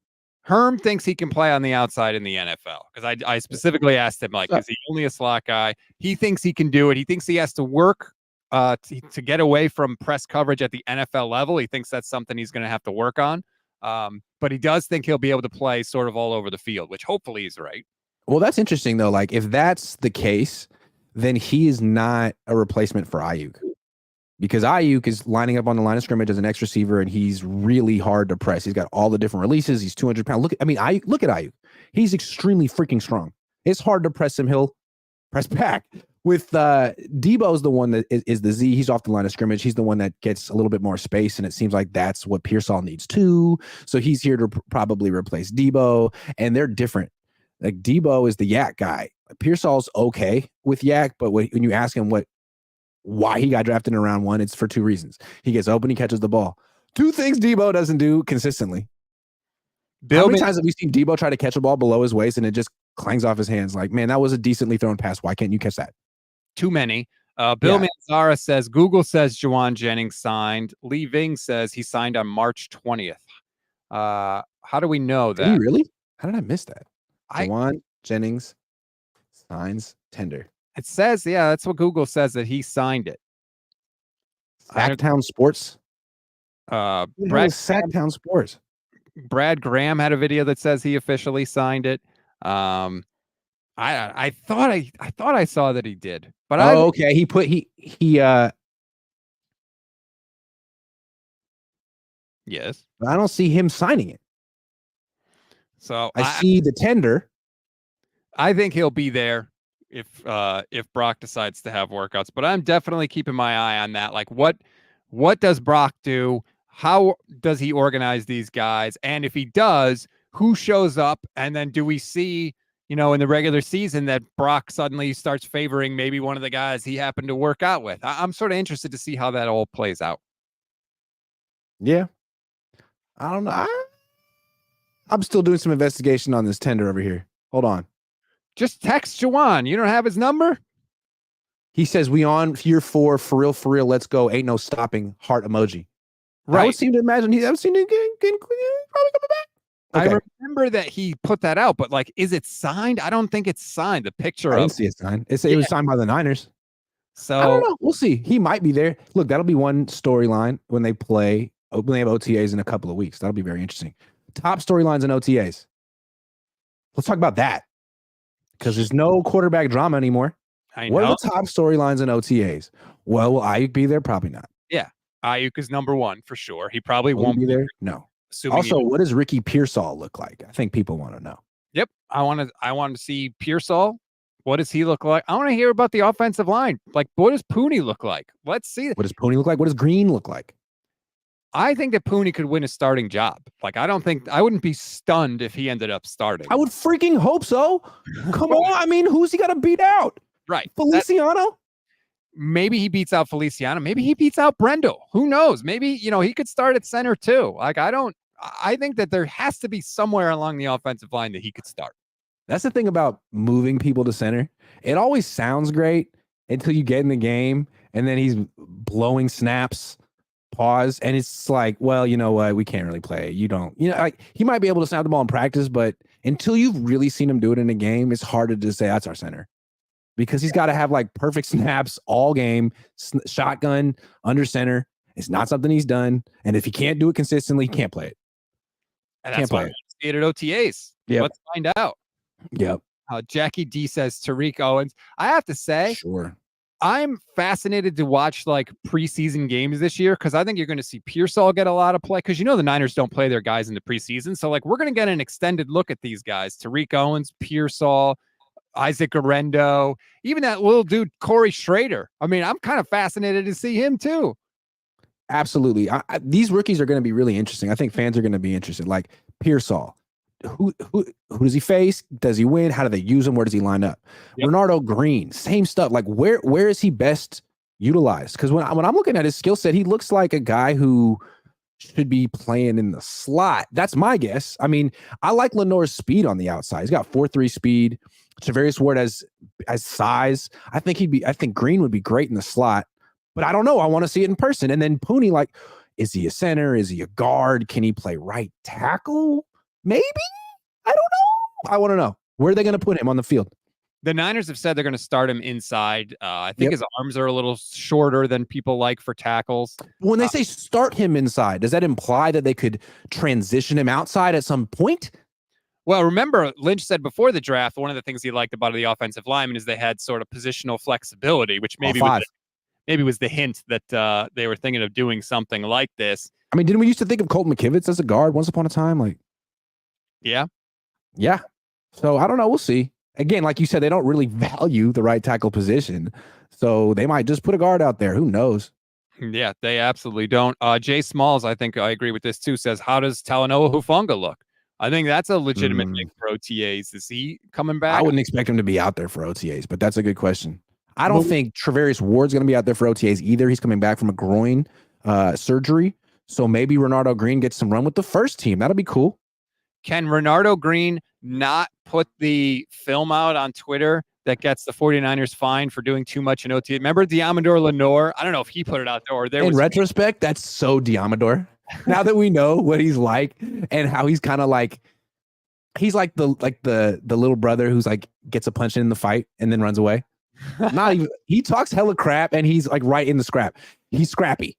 Herm thinks he can play on the outside in the NFL because I specifically asked him, like, is he only a slot guy? He thinks he can do it. He thinks he has to work to get away from press coverage at the NFL level. He thinks that's something he's going to have to work on. But he does think he'll be able to play sort of all over the field, which hopefully he's right. Well, that's interesting, though. Like, if that's the case, then he is not a replacement for Aiyuk. Because Aiyuk is lining up on the line of scrimmage as an X receiver, and he's really hard to press. He's got all the different releases. He's 200 pounds. Look at Aiyuk. He's extremely freaking strong. It's hard to press him. He'll press back. With Deebo's the one that is the Z. He's off the line of scrimmage. He's the one that gets a little bit more space, and it seems like that's what Pearsall needs too. So he's here to probably replace Deebo, and they're different. Like, Deebo is the yak guy. Pearsall's okay with yak, but when you ask him why he got drafted in round 1, it's for 2 reasons. He gets open, he catches the ball. 2 things Deebo doesn't do consistently. How many times have we seen Deebo try to catch a ball below his waist and it just clangs off his hands? Like, man, that was a decently thrown pass. Why can't you catch that? Too many. Bill Manzara says Google says Juwan Jennings signed. Lee Ving says he signed on March 20th. How do we know that? Did he really? How did I miss that? Juwan Jennings signs tender. It says, yeah, that's what Google says, that he signed it. Sacktown Sports. Sacktown Sports. Brad Graham had a video that says he officially signed it. I thought I saw that he did, but okay. Yes. But I don't see him signing it. So I see the tender. I think he'll be there if Brock decides to have workouts, but I'm definitely keeping my eye on that. Like, what does Brock do? How does he organize these guys? And if he does, who shows up? And then do we see, in the regular season that Brock suddenly starts favoring maybe one of the guys he happened to work out with? I'm sort of interested to see how that all plays out. Yeah. I don't know. I'm still doing some investigation on this tender over here. Hold on. Just text Juwan. You don't have his number? He says, we on year 4, for real, let's go. Ain't no stopping, heart emoji. Right. I would seem to imagine he's probably coming back. Okay. I remember that he put that out, but like, is it signed? I don't think it's signed. The picture I didn't see it signed. It was signed by the Niners. So I don't know. We'll see. He might be there. Look, that'll be one storyline when they have OTAs in a couple of weeks. That'll be very interesting. Top storylines and OTAs. Let's talk about that. Because there's no quarterback drama anymore. I know. What are the top storylines and OTAs? Well, will Aiyuk be there? Probably not. Yeah. Aiyuk is number 1 for sure. He probably won't be there. No. Also, what does Ricky Pearsall look like? I think people want to know. Yep. I want to see Pearsall. What does he look like? I want to hear about the offensive line. Like, what does Pooney look like? Let's see. What does Pooney look like? What does Green look like? I think that Pooney could win a starting job. Like, I wouldn't be stunned if he ended up starting. I would freaking hope so. Come on. I mean, who's he got to beat out? Right. Feliciano? Maybe he beats out Feliciano. Maybe he beats out Brendel. Who knows? Maybe, he could start at center too. Like, I think that there has to be somewhere along the offensive line that he could start. That's the thing about moving people to center. It always sounds great until you get in the game and then he's blowing snaps, pause, and it's like, well, you know what? We can't really play. Like, he might be able to snap the ball in practice, but until you've really seen him do it in a game, it's harder to say that's our center. Because he's got to have like perfect snaps all game, shotgun, under center. It's not something he's done. And if he can't do it consistently, he can't play it. And that's why I see it at OTAs. Yep. Let's find out. Yep. Jackie D says Tariq Owens. I have to say, sure, I'm fascinated to watch like preseason games this year because I think you're going to see Pearsall get a lot of play because the Niners don't play their guys in the preseason. So like we're going to get an extended look at these guys. Tariq Owens, Pearsall, Isaac Arendo, even that little dude, Corey Schrader. I mean, I'm kind of fascinated to see him too. Absolutely. These rookies are going to be really interesting. I think fans are going to be interested. Like Pearsall, who does he face? Does he win? How do they use him? Where does he line up? Yep. Renardo Green, same stuff. Like where is he best utilized? Because when I'm looking at his skill set, he looks like a guy who should be playing in the slot. That's my guess. I mean, I like Lenore's speed on the outside. He's got 4.3 speed. Travarius Ward as size. I think Green would be great in the slot, but I don't know. I want to see it in person. And then Pooney, like, is he a center? Is he a guard? Can he play right tackle? Maybe. I don't know. I want to know. Where are they going to put him on the field? The Niners have said they're going to start him inside. I think his arms are a little shorter than people like for tackles. When they say start him inside, does that imply that they could transition him outside at some point? Well, remember, Lynch said before the draft, one of the things he liked about the offensive linemen is they had sort of positional flexibility, which maybe was the hint that they were thinking of doing something like this. I mean, didn't we used to think of Colton McKivitz as a guard once upon a time? Like, yeah. So I don't know. We'll see. Again, like you said, they don't really value the right tackle position, so they might just put a guard out there. Who knows? Yeah, they absolutely don't. Jay Smalls, I think I agree with this too, says, how does Talanoa Hufanga look? I think that's a legitimate thing for OTAs. Is he coming back? I wouldn't expect him to be out there for OTAs, but that's a good question. I don't think Travarius Ward's going to be out there for OTAs either. He's coming back from a groin surgery, so maybe Renardo Green gets some run with the first team. That'll be cool. Can Renardo Green not put the film out on Twitter that gets the 49ers fined for doing too much in OTA? Remember Diamador Lenore? I don't know if he put it out there or there. In retrospect, that's so Diamador. Now that we know what he's like and how he's kind of like, he's like the little brother who's like gets a punch in the fight and then runs away. Not even, he talks hella crap and he's like right in the scrap. He's scrappy.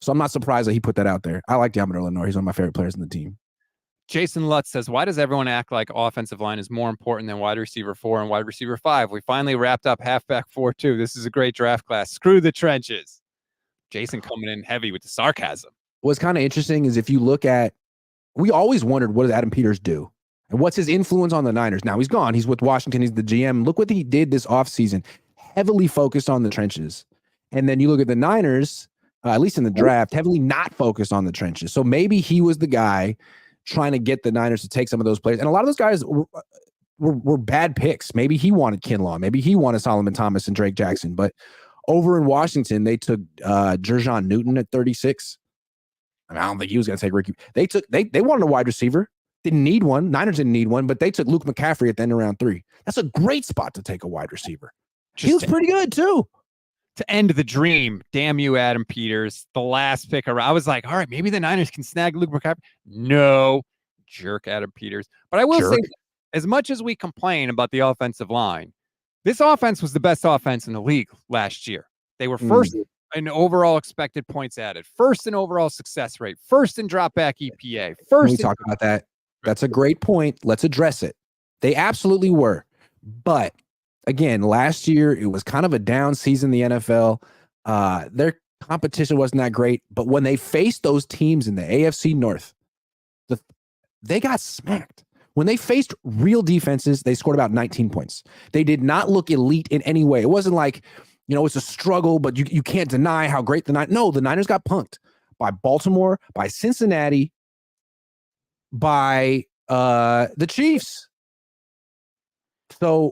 So I'm not surprised that he put that out there. I like Diamador Lenore. He's one of my favorite players in the team. Jason Lutz says, why does everyone act like offensive line is more important than wide receiver 4 and wide receiver 5? We finally wrapped up halfback 4 too. This is a great draft class. Screw the trenches. Jason coming in heavy with the sarcasm. What's kind of interesting is if you look at, we always wondered, what does Adam Peters do? And what's his influence on the Niners? Now he's gone. He's with Washington. He's the GM. Look what he did this offseason. Heavily focused on the trenches. And then you look at the Niners, at least in the draft, heavily not focused on the trenches. So maybe he was the guy trying to get the Niners to take some of those players. And a lot of those guys were bad picks. Maybe he wanted Kinlaw. Maybe he wanted Solomon Thomas and Drake Jackson. But over in Washington, they took Jerjon Newton at 36. I mean, I don't think he was going to take Ricky. They wanted a wide receiver. Didn't need one. Niners didn't need one, but they took Luke McCaffrey at the end of round 3. That's a great spot to take a wide receiver. He looks pretty good too. To end the dream, damn you, Adam Peters. The last pick around. I was like, all right, maybe the Niners can snag Luke McCaffrey. No, jerk, Adam Peters. But I will say, as much as we complain about the offensive line, this offense was the best offense in the league last year. They were first in overall expected points added, first in overall success rate, first in drop back EPA. First, we talk about that. That's a great point. Let's address it. They absolutely were, but again, last year, it was kind of a down season in the NFL. Their competition wasn't that great, but when they faced those teams in the AFC North, they got smacked. When they faced real defenses, they scored about 19 points. They did not look elite in any way. It wasn't like, it's a struggle, but you can't deny how great the Niners. No, the Niners got punked by Baltimore, by Cincinnati, by the Chiefs. So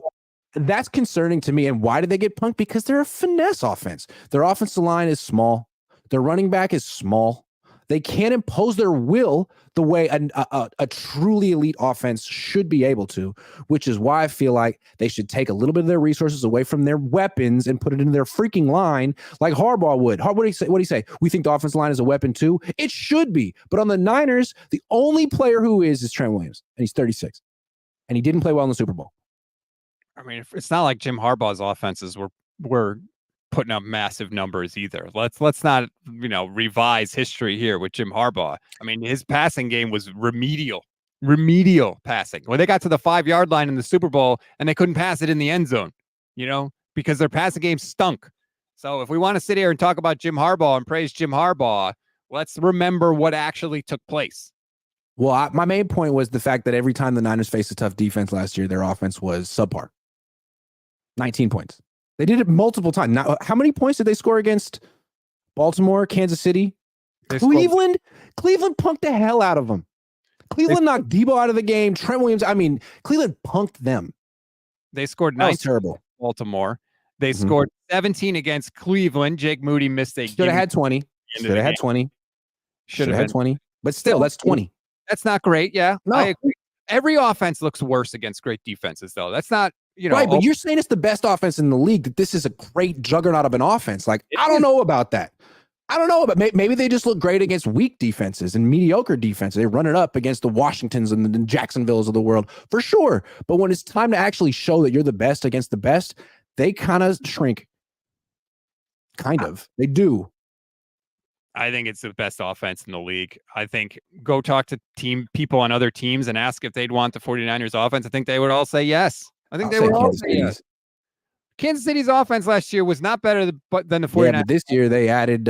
that's concerning to me. And why did they get punked? Because they're a finesse offense. Their offensive line is small. Their running back is small. They can't impose their will the way a truly elite offense should be able to, which is why I feel like they should take a little bit of their resources away from their weapons and put it into their freaking line like Harbaugh would. What do you say? We think the offensive line is a weapon too? It should be. But on the Niners, the only player who is Trent Williams, and he's 36. And he didn't play well in the Super Bowl. I mean, it's not like Jim Harbaugh's offenses were putting up massive numbers either. Let's not, revise history here with Jim Harbaugh. I mean, his passing game was remedial passing. When they got to the 5-yard line in the Super Bowl and they couldn't pass it in the end zone, because their passing game stunk. So if we want to sit here and talk about Jim Harbaugh and praise Jim Harbaugh, let's remember what actually took place. Well, my main point was the fact that every time the Niners faced a tough defense last year, their offense was subpar. 19 points. They did it multiple times. Now, how many points did they score against Baltimore, Kansas City, Cleveland? Cleveland punked the hell out of them. Cleveland knocked Deebo out of the game. Trent Williams. I mean, Cleveland punked them. They scored 9 terrible. Baltimore. They scored 17 against Cleveland. Jake Moody missed a. Should have had 20. Should have had 20. Should have had 20. But still, that's 20. That's not great. Yeah, no. I agree. Every offense looks worse against great defenses, though. That's not Right, but you're saying it's the best offense in the league, that this is a great juggernaut of an offense. Like, I don't know about that. I don't know, but maybe they just look great against weak defenses and mediocre defenses. They run it up against the Washingtons and the Jacksonvilles of the world, for sure. But when it's time to actually show that you're the best against the best, they kind of shrink. They do. I think it's the best offense in the league. I think go talk to people on other teams and ask if they'd want the 49ers offense. I think they would all say yes. I think they would all say yes. Kansas City's offense last year was not better than the 49ers. Yeah, but this year they added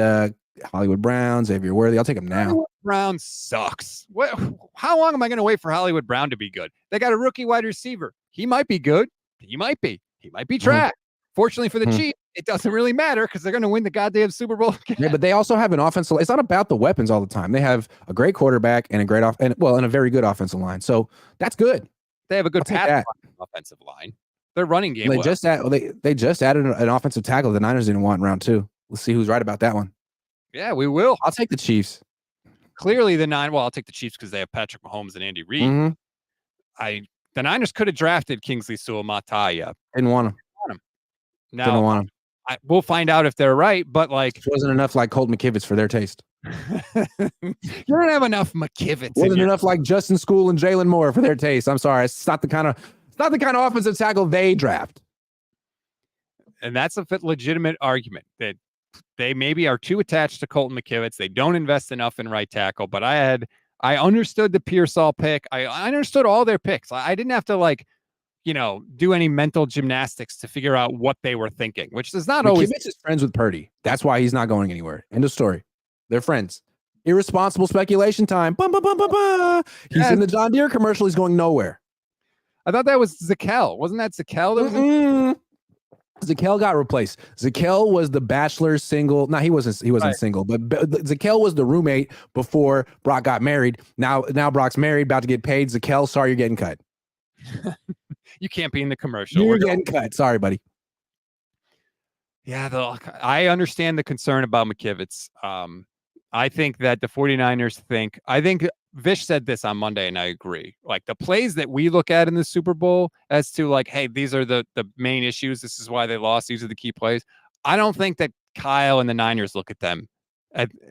Hollywood Brown, Xavier Worthy. I'll take them now. Hollywood Brown sucks. How long am I going to wait for Hollywood Brown to be good? They got a rookie wide receiver. He might be good. He might be trash. Fortunately for the Chiefs, it doesn't really matter because they're going to win the goddamn Super Bowl again. Yeah, but they also have an offensive. It's not about the weapons all the time. They have a great quarterback and a great and a very good offensive line. So that's good. They have a good offensive line. Their running game. They just added an offensive tackle the Niners didn't want in round 2. Let's see who's right about that one. Yeah, we will. I'll take the Chiefs. Clearly, I'll take the Chiefs because they have Patrick Mahomes and Andy Reid. Mm-hmm. The Niners could have drafted Kingsley Suamataia. Didn't want him. Now, didn't want him. We'll find out if they're right, but like, it wasn't enough like Colt McKivitz for their taste. You don't have enough McKivitz. Wasn't enough like Justin School and Jalen Moore for their taste. I'm sorry, it's not the kind of offensive tackle they draft. And that's a legitimate argument that they maybe are too attached to Colton McKivitz. They don't invest enough in right tackle. But I understood the Pearsall pick. I understood all their picks. I didn't have to do any mental gymnastics to figure out what they were thinking, which is not always. McKivitz is friends with Purdy. That's why he's not going anywhere. End of story. They're friends. Irresponsible speculation time. Bum, bum, bum, bum, bum. He's in the John Deere commercial. He's going nowhere. I thought that was Zakel. Wasn't that Zakel? Zakel got replaced. Zakel was the bachelor single. No, he wasn't single, but Zakel was the roommate before Brock got married. Now Brock's married, about to get paid. Zakel, sorry, you're getting cut. You can't be in the commercial. You're getting cut. Sorry, buddy. Yeah, I understand the concern about McKivitz. I think that the 49ers I think Vish said this on Monday, and I agree. Like, the plays that we look at in the Super Bowl as to like, hey, these are the main issues. This is why they lost. These are the key plays. I don't think that Kyle and the Niners look at them.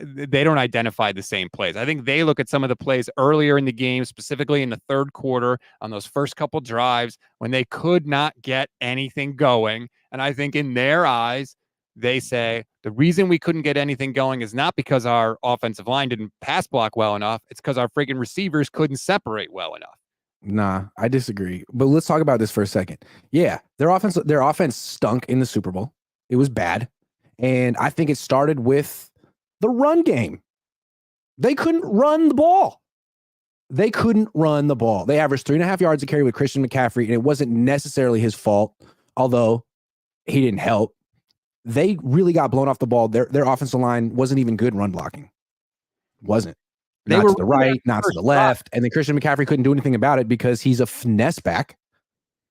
They don't identify the same plays. I think they look at some of the plays earlier in the game, specifically in the third quarter on those first couple drives when they could not get anything going. And I think in their eyes, they say the reason we couldn't get anything going is not because our offensive line didn't pass block well enough. It's because our freaking receivers couldn't separate well enough. Nah, I disagree. But let's talk about this for a second. Yeah, their offense stunk in the Super Bowl. It was bad. And I think it started with the run game. They couldn't run the ball. They averaged 3.5 yards a carry with Christian McCaffrey, and it wasn't necessarily his fault, although he didn't help. They really got blown off the ball. Their offensive line wasn't even good run blocking. Wasn't. They were to the right, not to the left. And then Christian McCaffrey couldn't do anything about it because he's a finesse back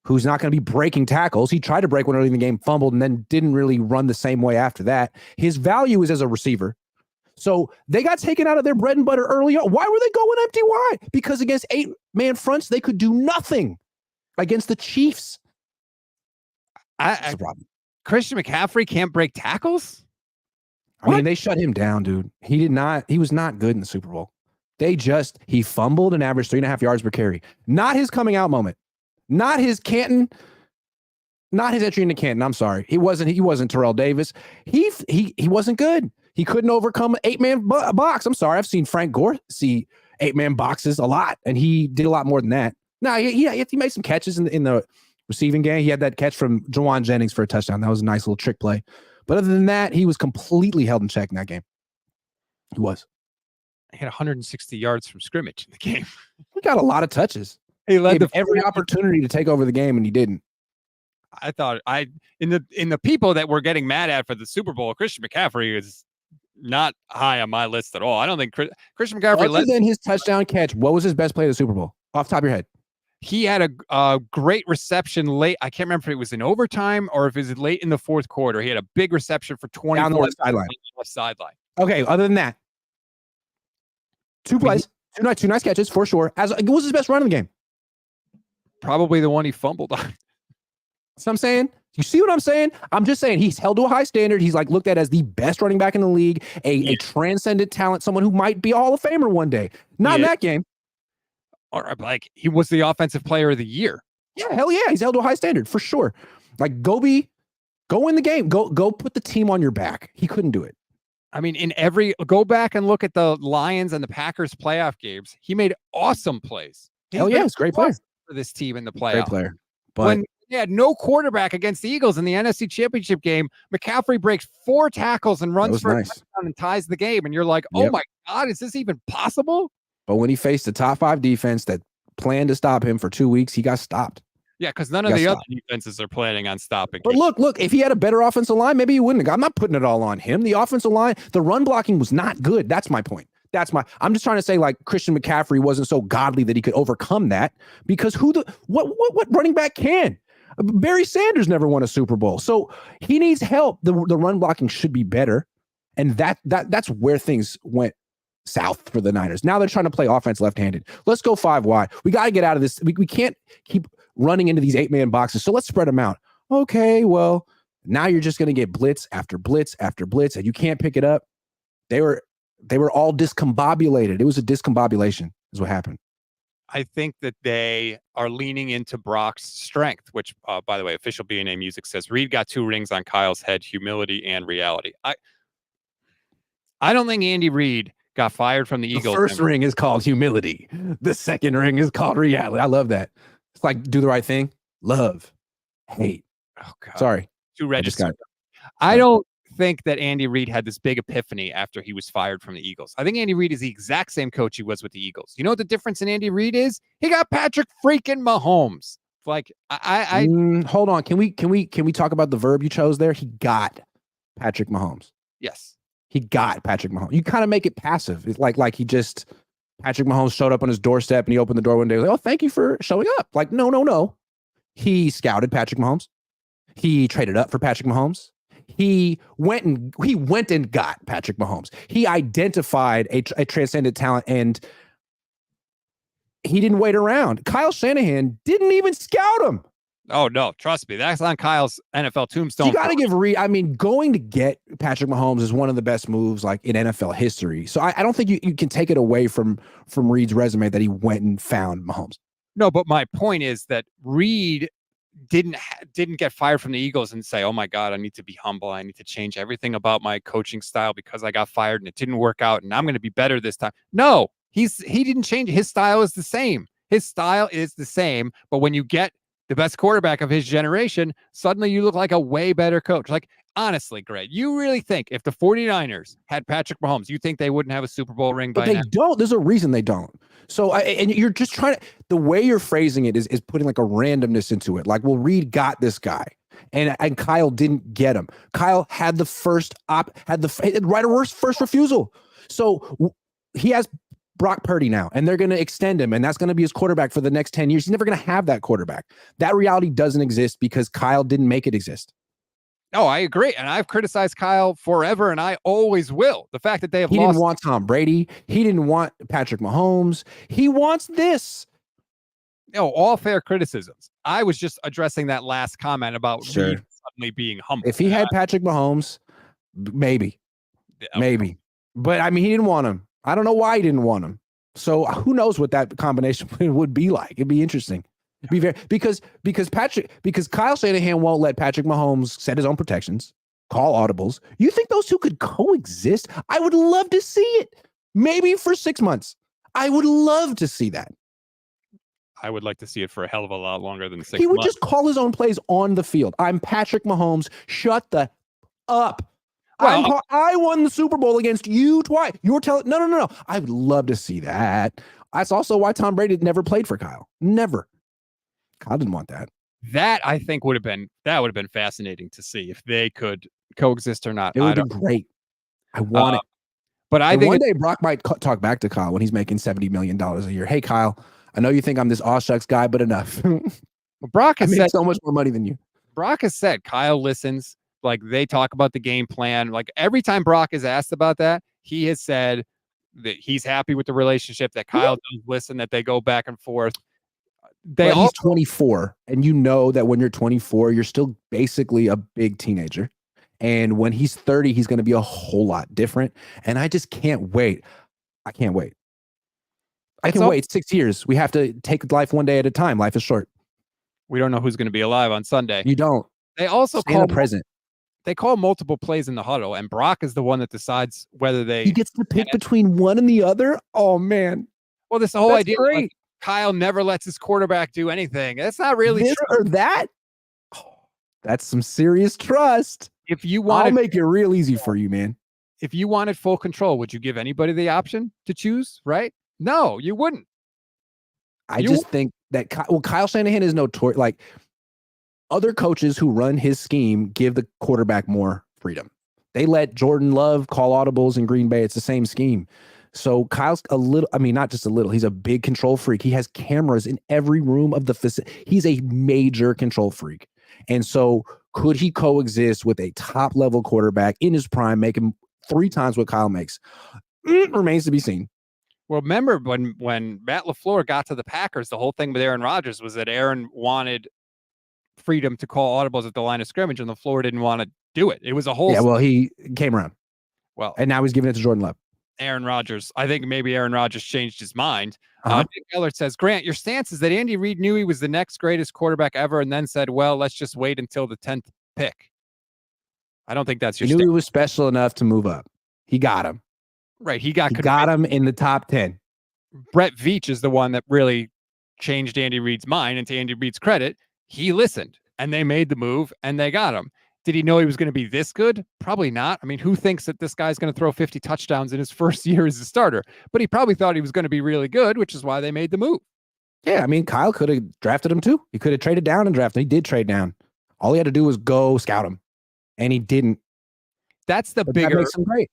who's not going to be breaking tackles. He tried to break one early in the game, fumbled, and then didn't really run the same way after that. His value is as a receiver. So they got taken out of their bread and butter early on. Why were they going empty wide? Because against 8-man fronts, they could do nothing. Against the Chiefs. That's a problem. Christian McCaffrey can't break tackles? I mean, they shut him down, dude. He was not good in the Super Bowl. He fumbled and averaged 3.5 yards per carry. Not his coming out moment. Not his entry into Canton. I'm sorry. He wasn't Terrell Davis. He wasn't good. He couldn't overcome an 8-man box. I'm sorry. I've seen Frank Gore see 8-man boxes a lot, and he did a lot more than that. No, he made some catches in the receiving game. He had that catch from Jawan Jennings for a touchdown. That was a nice little trick play. But other than that, he was completely held in check in that game. He was. He had 160 yards from scrimmage in the game. He got a lot of touches. He led every opportunity to take over the game, and he didn't. I thought in the people that we're getting mad at for the Super Bowl, Christian McCaffrey is not high on my list at all. I don't think Christian McCaffrey. Other than his touchdown catch, what was his best play of the Super Bowl? Off the top of your head. He had a great reception late. I can't remember if it was in overtime or if it was late in the fourth quarter. He had a big reception for 24 down the left sideline. Okay, other than that, two plays, two nice catches for sure. What was his best run in the game? Probably the one he fumbled on. what I'm saying? You see what I'm saying? I'm just saying he's held to a high standard. He's like looked at as the best running back in the league, a transcendent talent, someone who might be a Hall of Famer one day. Not in that game. Or like he was the offensive player of the year. Yeah, hell yeah. He's held to a high standard for sure. Like go win the game. Go put the team on your back. He couldn't do it. I mean, go back and look at the Lions and the Packers playoff games. He made awesome plays. Hell yeah, he's a great player for this team in the playoffs. Great player. But when they had no quarterback against the Eagles in the NFC Championship game, McCaffrey breaks 4 tackles and runs for a touchdown and ties the game. And you're like, oh my God, is this even possible? But when he faced the top 5 defense that planned to stop him for 2 weeks, he got stopped. Yeah, because none of the other defenses are planning on stopping. But look, if he had a better offensive line, maybe he wouldn't have. I'm not putting it all on him. The offensive line, the run blocking was not good. That's my point. I'm just trying to say like Christian McCaffrey wasn't so godly that he could overcome that because what running back can? Barry Sanders never won a Super Bowl. So he needs help. The run blocking should be better. And that's where things went south for the Niners. Now they're trying to play offense left-handed. Let's go 5 wide. We got to get out of this. We can't keep running into these 8-man boxes. So let's spread them out. Okay, well, now you're just going to get blitz after blitz after blitz, and you can't pick it up. They were all discombobulated. It was a discombobulation is what happened. I think that they are leaning into Brock's strength, which, by the way, official BNA Music says Reed got 2 rings on Kyle's head, humility and reality. I don't think Andy Reid got fired from the Eagles. The first ring is called humility. The second ring is called reality. I love that. It's like do the right thing, love, hate. Oh God. Sorry. I don't think that Andy Reid had this big epiphany after he was fired from the Eagles. I think Andy Reid is the exact same coach he was with the Eagles. You know what the difference in Andy Reid is? He got Patrick freaking Mahomes. Like hold on. Can we talk about the verb you chose there? He got Patrick Mahomes. Yes. He got Patrick Mahomes. You kind of make it passive. It's like he just Patrick Mahomes showed up on his doorstep and he opened the door one day. Like, oh, thank you for showing up. Like, no. He scouted Patrick Mahomes. He traded up for Patrick Mahomes. He went and got Patrick Mahomes. He identified a transcendent talent and he didn't wait around. Kyle Shanahan didn't even scout him. Oh, no. Trust me. That's on Kyle's NFL tombstone. You got to give Reed. I mean, going to get Patrick Mahomes is one of the best moves like in NFL history. So I don't think you can take it away from Reed's resume that he went and found Mahomes. No, but my point is that Reed didn't get fired from the Eagles and say, oh my God, I need to be humble. I need to change everything about my coaching style because I got fired and it didn't work out and I'm going to be better this time. No, he didn't change. His style is the same. His style is the same. But when you get the best quarterback of his generation, suddenly you look like a way better coach. Like, honestly, Greg, you really think if the 49ers had Patrick Mahomes, you think they wouldn't have a Super Bowl ring by now? But they don't. There's a reason they don't. So, and you're just trying to, the way you're phrasing it is putting like a randomness into it. Like, well, Reed got this guy and Kyle didn't get him. Kyle had the first first refusal. So he has Brock Purdy now, and they're going to extend him, and that's going to be his quarterback for the next 10 years. He's never going to have that quarterback. That reality doesn't exist because Kyle didn't make it exist. No, I agree. And I've criticized Kyle forever, and I always will. The fact that they have He didn't want Tom Brady. He didn't want Patrick Mahomes. He wants this. No, all fair criticisms. I was just addressing that last comment about Reed suddenly being humble. If he had Patrick Mahomes, maybe. But, I mean, he didn't want him. I don't know why he didn't want him. So who knows what that combination would be like. It'd be interesting. Be very because Kyle Shanahan won't let Patrick Mahomes set his own protections, call audibles. You think those two could coexist? I would love to see it. Maybe for 6 months. I would love to see that. I would like to see it for a hell of a lot longer than 6 months. He would just call his own plays on the field. I'm Patrick Mahomes. Shut the up. Well, I won the Super Bowl against you twice. You're telling no. I would love to see that. That's also why Tom Brady never played for Kyle. Never. Kyle didn't want that. That I think would have been fascinating to see if they could coexist or not. It would be great. I want it. But I think one day Brock might talk back to Kyle when he's making $70 million a year. Hey, Kyle, I know you think I'm this aw shucks guy, but enough. Brock has said so much more money than you. Brock has said Kyle listens. Like they talk about the game plan. Like every time Brock is asked about that, he has said that he's happy with the relationship, that Kyle does listen, that they go back and forth. He's 24, and you know that when you're 24, you're still basically a big teenager. And when he's 30, he's going to be a whole lot different. And I just can't wait. I can't wait. I can wait 6 years. We have to take life one day at a time. Life is short. We don't know who's going to be alive on Sunday. You don't. They also Stay in the present. They call multiple plays in the huddle, and Brock is the one that decides whether they. He gets to pick between one and the other. Oh man! Well, this whole idea, like, Kyle never lets his quarterback do anything. That's not really this true. Or that. Oh, that's some serious trust. If you want, I'll make it real easy for you, man. If you wanted full control, would you give anybody the option to choose? Right? No, you wouldn't. I just think that Kyle Shanahan is notorious. Like, other coaches who run his scheme give the quarterback more freedom. They let Jordan Love call audibles in Green Bay. It's the same scheme. So Kyle's not just a little, he's a big control freak. He has cameras in every room of the facility. He's a major control freak. And so could he coexist with a top level quarterback in his prime, making 3 times what Kyle makes? Remains to be seen. Well, remember when Matt LaFleur got to the Packers, the whole thing with Aaron Rodgers was that Aaron wanted freedom to call audibles at the line of scrimmage, and LaFleur didn't want to do it. It was a whole. Yeah, well, he came around. Well, and now he's giving it to Jordan Love. Aaron Rodgers. I think maybe Aaron Rodgers changed his mind. Nick Ellert says, Grant, your stance is that Andy Reid knew he was the next greatest quarterback ever and then said, well, let's just wait until the 10th pick. I don't think that's your stance. He knew he was special enough to move up. He got him. Right. He got him in the top 10. Brett Veach is the one that really changed Andy Reid's mind, and to Andy Reid's credit, he listened and they made the move and they got him. Did he know he was going to be this good? Probably not. I mean, who thinks that this guy's going to throw 50 touchdowns in his first year as a starter? But he probably thought he was going to be really good, which is why they made the move. Yeah, I mean, Kyle could have drafted him too. He could have traded down and drafted. He did trade down. All he had to do was go scout him, and he didn't. That makes him great.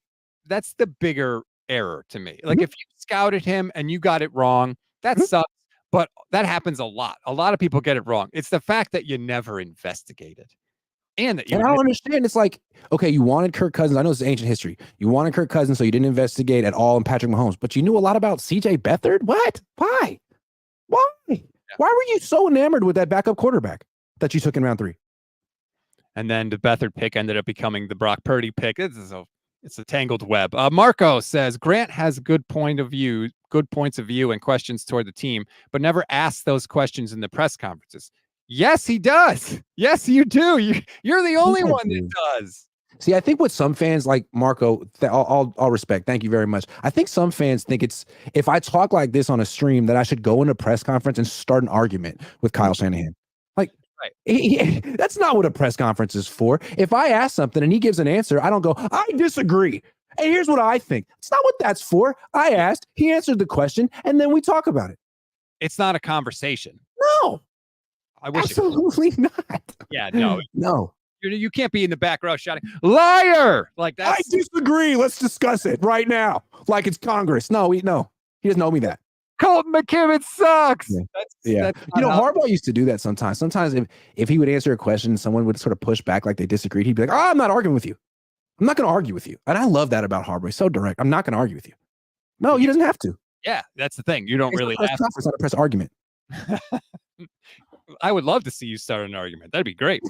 That's the bigger error to me. Like, if you scouted him and you got it wrong, that sucks. But that happens a lot. A lot of people get it wrong. It's the fact that you never investigated. And I don't understand. It's like, okay, you wanted Kirk Cousins. I know it's ancient history. You wanted Kirk Cousins, so you didn't investigate at all in Patrick Mahomes, but you knew a lot about CJ Beathard. What? Why? Yeah. Why were you so enamored with that backup quarterback that you took in round 3? And then the Beathard pick ended up becoming the Brock Purdy pick. It's a tangled web. Marco says Grant has good points of view and questions toward the team, but never asks those questions in the press conferences. Yes, he does. Yes, you do. You're the only one that does. See, I think what some fans like Marco, I'll respect. Thank you very much. I think some fans think it's, if I talk like this on a stream, that I should go in a press conference and start an argument with Kyle Shanahan. Like, right. That's not what a press conference is for. If I ask something and he gives an answer, I don't go, I disagree. Hey, here's what I think. It's not what that's for. I asked, he answered the question, and then we talk about it. It's not a conversation. No. I wish absolutely not. Yeah, no. No. You can't be in the back row shouting, liar! Like that. I disagree. Let's discuss it right now. Like it's Congress. No. He doesn't owe me that. Colton McKibben sucks. Yeah. That's Harbaugh used to do that sometimes. Sometimes if he would answer a question, someone would sort of push back like they disagreed. He'd be like, I'm not arguing with you. I'm not going to argue with you. And I love that about Harbaugh. He's so direct. I'm not going to argue with you. No, he doesn't have to. Yeah, that's the thing. You don't really have to. It's not a press argument. I would love to see you start an argument. That'd be great.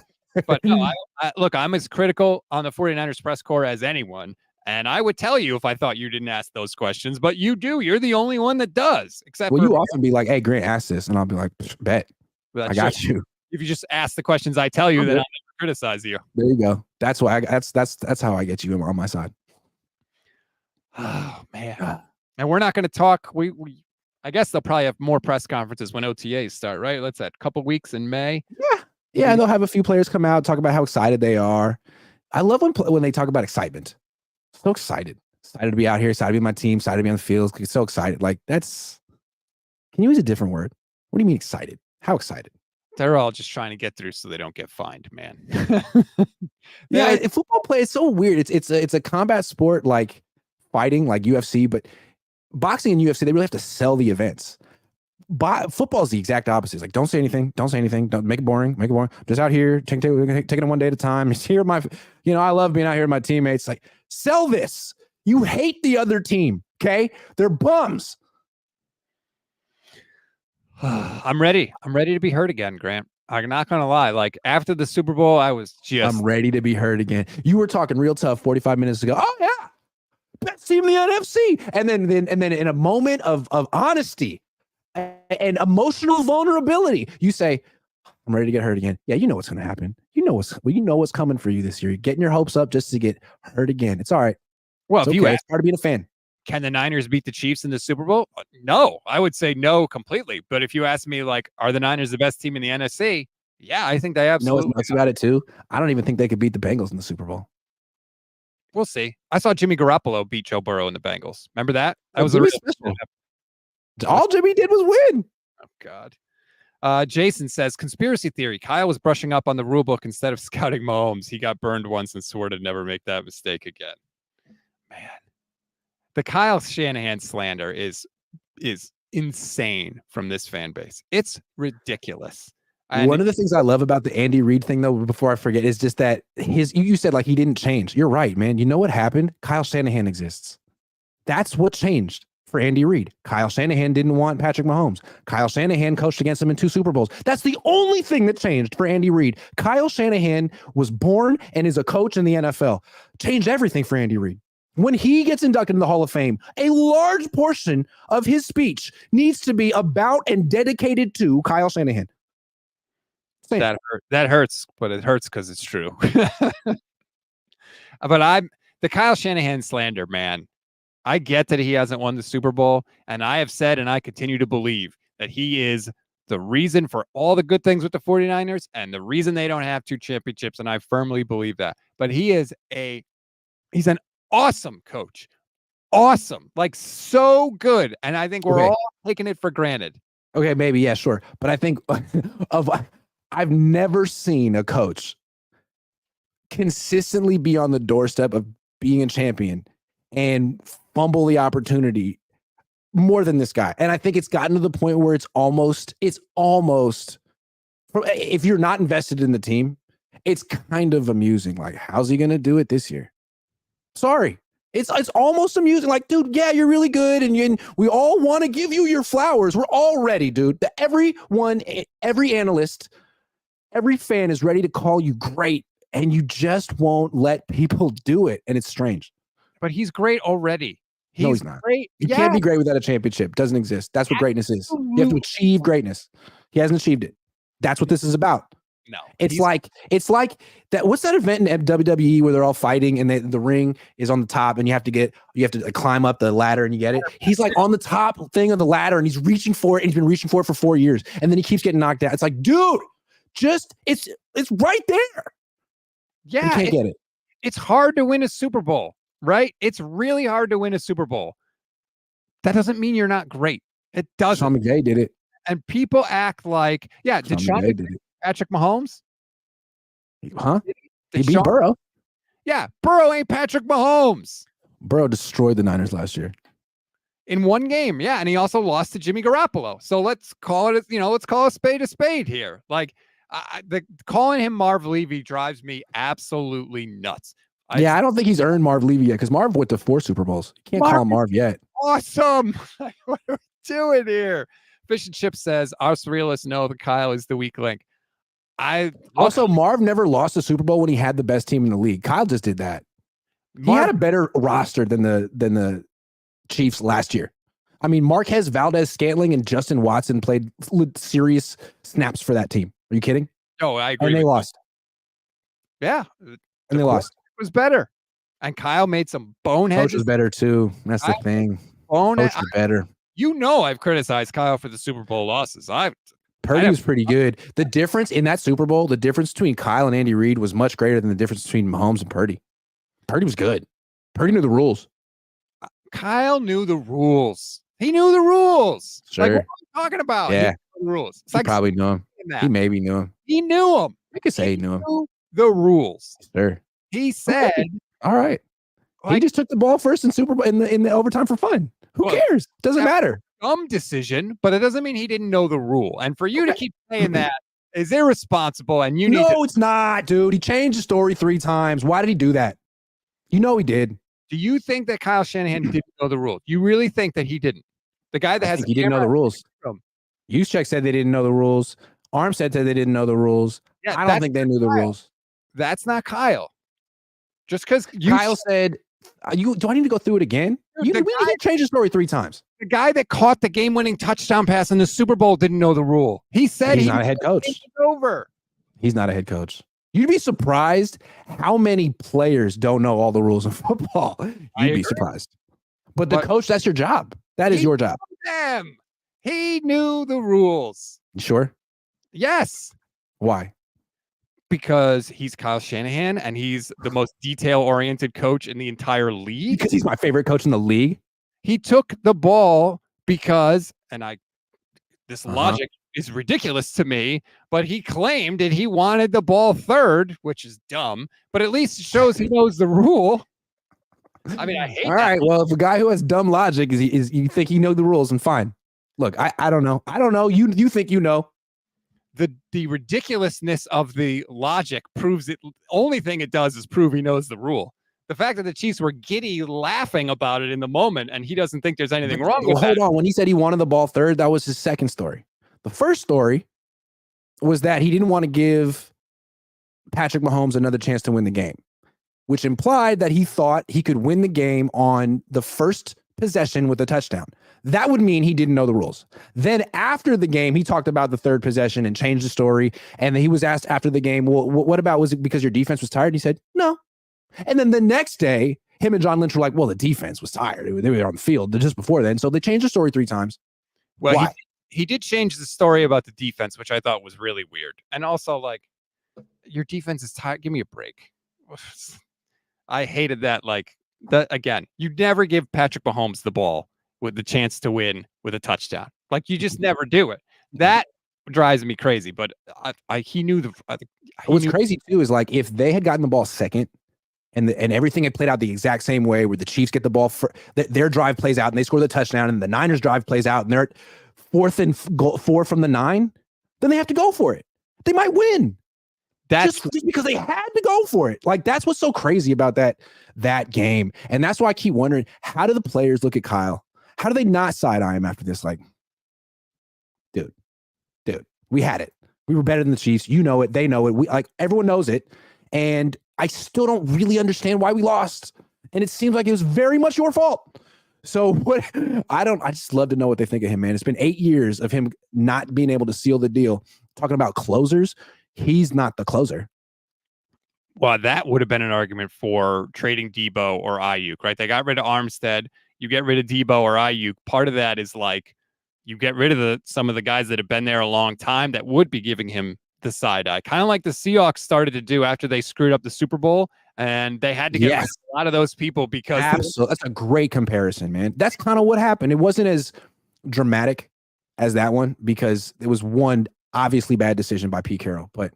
But no, look, I'm as critical on the 49ers press corps as anyone. And I would tell you if I thought you didn't ask those questions, but you do. You're the only one that does. Except you often be like, hey, Grant, ask this. And I'll be like, bet. I got you. If you just ask the questions I tell you, then I'll never criticize you. There you go. That's why that's how I get you on my side. Oh, man. And we're not going to talk. I guess they'll probably have more press conferences when OTAs start, right? Let's a couple weeks in May. Yeah. And they'll have a few players come out, talk about how excited they are. I love when they talk about excitement. So excited to be out here, excited to be my team, excited to be on the field. So excited. Like can you use a different word? What do you mean excited? How excited? They're all just trying to get through so they don't get fined, man. Yeah. Football play is so weird. It's a combat sport, like fighting, like UFC, but boxing and UFC, they really have to sell the events. Football is the exact opposite. It's like, don't say anything. Don't make it boring. Just out here, take it one day at a time. Just hear I love being out here with my teammates. Like, sell this. You hate the other team. Okay. They're bums. I'm ready. I'm ready to be hurt again, Grant. I'm not gonna lie. Like after the Super Bowl, I was just I'm ready to be hurt again. You were talking real tough 45 minutes ago. Oh yeah, best team in the NFC. And then in a moment of honesty and emotional vulnerability, you say, I'm ready to get hurt again. Yeah, you know what's going to happen. You know what's coming for you this year. You're getting your hopes up just to get hurt again. It's all right. well. It's If okay. you ask, It's part of being a fan. can the Niners beat the Chiefs in the Super Bowl? No, I would say no completely. But if you ask me, like, are the Niners the best team in the NFC? Yeah, I think they You know what's absolutely. nuts about it too? I don't even think they could beat the Bengals in the Super Bowl. We'll see. I saw Jimmy Garoppolo beat Joe Burrow in the Bengals. Remember that? That Oh, was a Jimmy's real. special. All Jimmy did was win. Oh God. Jason says conspiracy theory. Kyle was brushing up on the rule book instead of scouting Mahomes. He got burned once and swore to never make that mistake again. Man, the Kyle Shanahan slander is insane from this fan base. It's ridiculous. One of the things I love about the Andy Reid thing, though, before I forget, is just that you said like he didn't change. You're right, man. You know what happened? Kyle Shanahan exists. That's what changed for Andy Reid. Kyle Shanahan didn't want Patrick Mahomes. Kyle Shanahan coached against him in 2 Super Bowls. That's the only thing that changed for Andy Reid. Kyle Shanahan was born and is a coach in the NFL. Changed everything for Andy Reid. When he gets inducted in the Hall of Fame, a large portion of his speech needs to be about and dedicated to Kyle Shanahan. That hurts, but it hurts because it's true. But the Kyle Shanahan slander, man. I get that he hasn't won the Super Bowl, and I have said and I continue to believe that he is the reason for all the good things with the 49ers and the reason they don't have 2 championships, and I firmly believe that. But he's an awesome coach. Awesome. Like so good. And I think we're all taking it for granted. Okay, maybe, yeah, sure. But I think I've never seen a coach consistently be on the doorstep of being a champion and fumble the opportunity more than this guy. And I think it's gotten to the point where it's almost, if you're not invested in the team, it's kind of amusing. Like, how's he going to do it this year? Sorry. It's almost amusing. Like, dude, yeah, you're really good. And we all want to give you your flowers. We're all ready, dude. Everyone, every analyst, every fan is ready to call you great. And you just won't let people do it. And it's strange. But he's great already. No, he's not. Great. You can't be great without a championship. Doesn't exist. That's what greatness is. You have to achieve greatness. He hasn't achieved it. That's what this is about. No, it's like that. What's that event in WWE where they're all fighting and the ring is on the top and you have to climb up the ladder and you get it. He's like on the top thing of the ladder and he's reaching for it and he's been reaching for it for 4 years and then he keeps getting knocked out. It's like, dude, it's right there. Yeah, you can't get it. It's hard to win a Super Bowl, right? It's really hard to win a Super Bowl. That doesn't mean you're not great. It doesn't. Sean McVay did it. And people act like, yeah, did Sean McVay did it? Patrick Mahomes? Huh? He beat Burrow. Yeah, Burrow ain't Patrick Mahomes. Burrow destroyed the Niners last year. In one game, yeah, and he also lost to Jimmy Garoppolo. So let's call it, let's call a spade here. Like, calling him Marv Levy drives me absolutely nuts. I don't think he's earned Marv Levy yet because Marv went to 4 Super Bowls. You can't call him Marv yet. Awesome. What are we doing here? Fish and Chip says, us realists know that Kyle is the weak link. Marv never lost a Super Bowl when he had the best team in the league. Kyle just did that. He had a better roster than the Chiefs last year. I mean, Marquez Valdez-Scantling and Justin Watson played serious snaps for that team. Are you kidding? No, I agree. And they lost. Yeah. And they lost. It was better. And Kyle made some boneheads. Coach was better too. That's the thing. Coach was better. I've criticized Kyle for the Super Bowl losses. Purdy was pretty good. The difference in that Super Bowl, the difference between Kyle and Andy Reid was much greater than the difference between Mahomes and Purdy. Purdy was good. Purdy knew the rules. Kyle knew the rules. He knew the rules. Sure. Like, what are you talking about? Yeah. The rules. He probably knew him. He maybe knew him. He knew him. I could say he knew him. The rules. Sure. He said, all right. He just took the ball first in Super Bowl in the overtime for fun. Who cares? Doesn't matter. Dumb decision, but it doesn't mean he didn't know the rule. And for you to keep saying that is irresponsible. And it's not, dude. He changed the story 3 times. Why did he do that? You know he did. Do you think that Kyle Shanahan didn't know the rules? You really think that he didn't? The guy that he didn't know the rules. Juszczyk said they didn't know the rules. Armstead said they didn't know the rules. Yeah, I don't think they knew the rules. That's not Kyle. Just because Kyle said, do I need to go through it again? We need to change the story 3 times. The guy that caught the game-winning touchdown pass in the Super Bowl didn't know the rule. He said he's not a head coach. Over. He's not a head coach. You'd be surprised how many players don't know all the rules of football. You'd be surprised. But the coach, that's your job. That is your job. Damn. He knew the rules. You sure? Yes. Why? Because he's Kyle Shanahan and he's the most detail-oriented coach in the entire league. Because he's my favorite coach in the league. He took the ball because, this logic is ridiculous to me, but he claimed that he wanted the ball third, which is dumb, but at least it shows he knows the rule. I mean, I hate All right, well, if a guy who has dumb logic is you think he knows the rules, then fine. Look, I don't know. I don't know. You think you know. The ridiculousness of the logic proves it. Only thing it does is prove he knows the rule. The fact that the Chiefs were giddy laughing about it in the moment and he doesn't think there's anything wrong with that. Hold on. When he said he wanted the ball third, that was his second story. The first story was that he didn't want to give Patrick Mahomes another chance to win the game, which implied that he thought he could win the game on the first possession with a touchdown. That would mean he didn't know the rules. Then after the game, he talked about the third possession and changed the story. And he was asked after the game, well, what about, was it because your defense was tired? And he said, no. And then the next day, him and John Lynch were like, well, the defense was tired. They were on the field just before then. So they changed the story 3 times. Well, why? He did change the story about the defense, which I thought was really weird. And also, like, your defense is tired. Give me a break. I hated that. Like, again, you never give Patrick Mahomes the ball with the chance to win with a touchdown. Like, you just never do it. That drives me crazy. But he knew the. What's crazy too is, like, if they had gotten the ball second, and everything had played out the exact same way, where the Chiefs get the ball, their drive plays out and they score the touchdown, and the Niners drive plays out and they're at 4th and 4 from the 9, then they have to go for it. They might win. That's just because they had to go for it. Like, that's what's so crazy about that game. And that's why I keep wondering, how do the players look at Kyle? How do they not side-eye him after this? Like, dude, we had it. We were better than the Chiefs. You know it. They know it. Everyone knows it. And I still don't really understand why we lost. And it seems like it was very much your fault. So I just love to know what they think of him, man. It's been 8 years of him not being able to seal the deal. Talking about closers, he's not the closer. Well, that would have been an argument for trading Deebo or Aiyuk, right? They got rid of Armstead. You get rid of Deebo or Aiyuk. Part of that is, like, you get rid of some of the guys that have been there a long time that would be giving him the side eye, kind of like the Seahawks started to do after they screwed up the Super Bowl, and they had to get rid of a lot of those people because that's a great comparison, man. That's kind of what happened. It wasn't as dramatic as that one because it was one obviously bad decision by Pete Carroll, but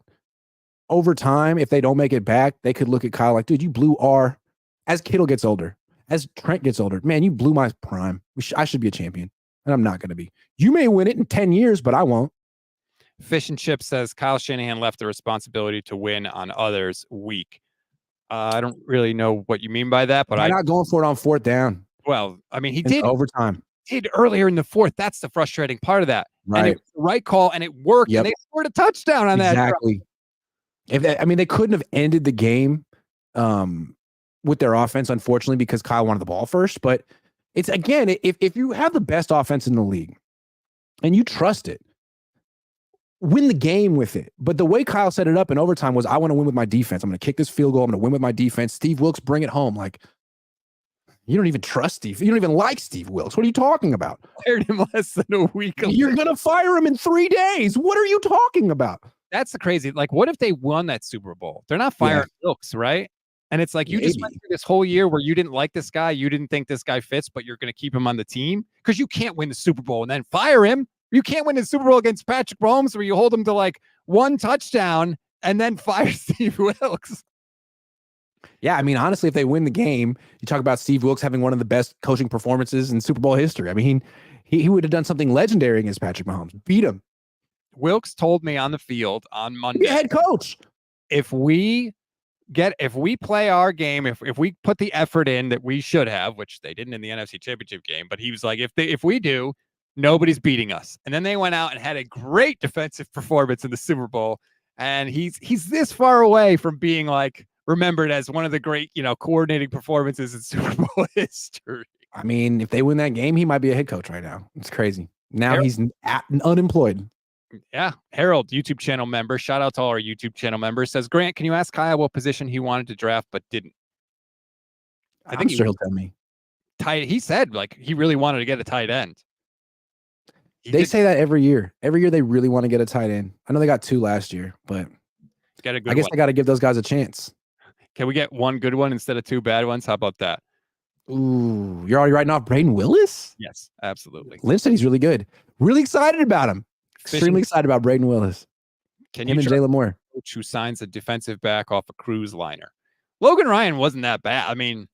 over time, if they don't make it back, they could look at Kyle like, dude, you blew as Kittle gets older, as Trent gets older, man, you blew my prime. I should be a champion, and I'm not going to be. You may win it in 10 years, but I won't. Fish and Chip says Kyle Shanahan left the responsibility to win on others weak. I don't really know what you mean by that, but I'm not going for it on 4th down. Well, I mean, he did overtime. Did earlier in the 4th. That's the frustrating part of that. Right. And it was the right call, and it worked. Yep. And they scored a touchdown on that. Exactly. They couldn't have ended the game with their offense, unfortunately, because Kyle wanted the ball first. But it's, again, if you have the best offense in the league and you trust it, win the game with it. But the way Kyle set it up in overtime was, I want to win with my defense. I'm going to kick this field goal. I'm going to win with my defense. Steve Wilks, bring it home. Like, you don't even trust Steve. You don't even like Steve Wilks. What are you talking about? Fired him less than a week ago. You're going to fire him in 3 days. What are you talking about? That's the crazy. Like, what if they won that Super Bowl? They're not firing Wilks, right? And it's like, you just went through this whole year where you didn't like this guy. You didn't think this guy fits, but you're going to keep him on the team because you can't win the Super Bowl and then fire him. You can't win the Super Bowl against Patrick Mahomes where you hold him to like 1 touchdown and then fire Steve Wilks. Yeah, I mean, honestly, if they win the game, you talk about Steve Wilks having one of the best coaching performances in Super Bowl history. I mean, he would have done something legendary against Patrick Mahomes. Beat him. Wilks told me on the field on Monday. Be a head coach. If we play our game, if we put the effort in that we should have, which they didn't in the NFC Championship game, but he was like, if we do, Nobody's beating us. And then they went out and had a great defensive performance in the Super Bowl. And he's this far away from being like remembered as one of the great, coordinating performances in Super Bowl history. I mean, if they win that game, he might be a head coach right now. It's crazy. Now he's unemployed. Yeah. Harold, YouTube channel member. Shout out to all our YouTube channel members. Says, Grant, can you ask Kyle what position he wanted to draft but didn't? I think he'll tell me. He said like he really wanted to get a tight end. They say that every year. Every year they really want to get a tight end. I know they got 2 last year, but I guess I got to give those guys a chance. Can we get 1 good one instead of 2 bad ones? How about that? Ooh, you're already writing off Braden Willis? Yes, absolutely. Lynn said he's really good. Really excited about him. Extremely excited about Braden Willis. Him and Jalen Moore. Who signs a defensive back off a cruise liner. Logan Ryan wasn't that bad. I mean,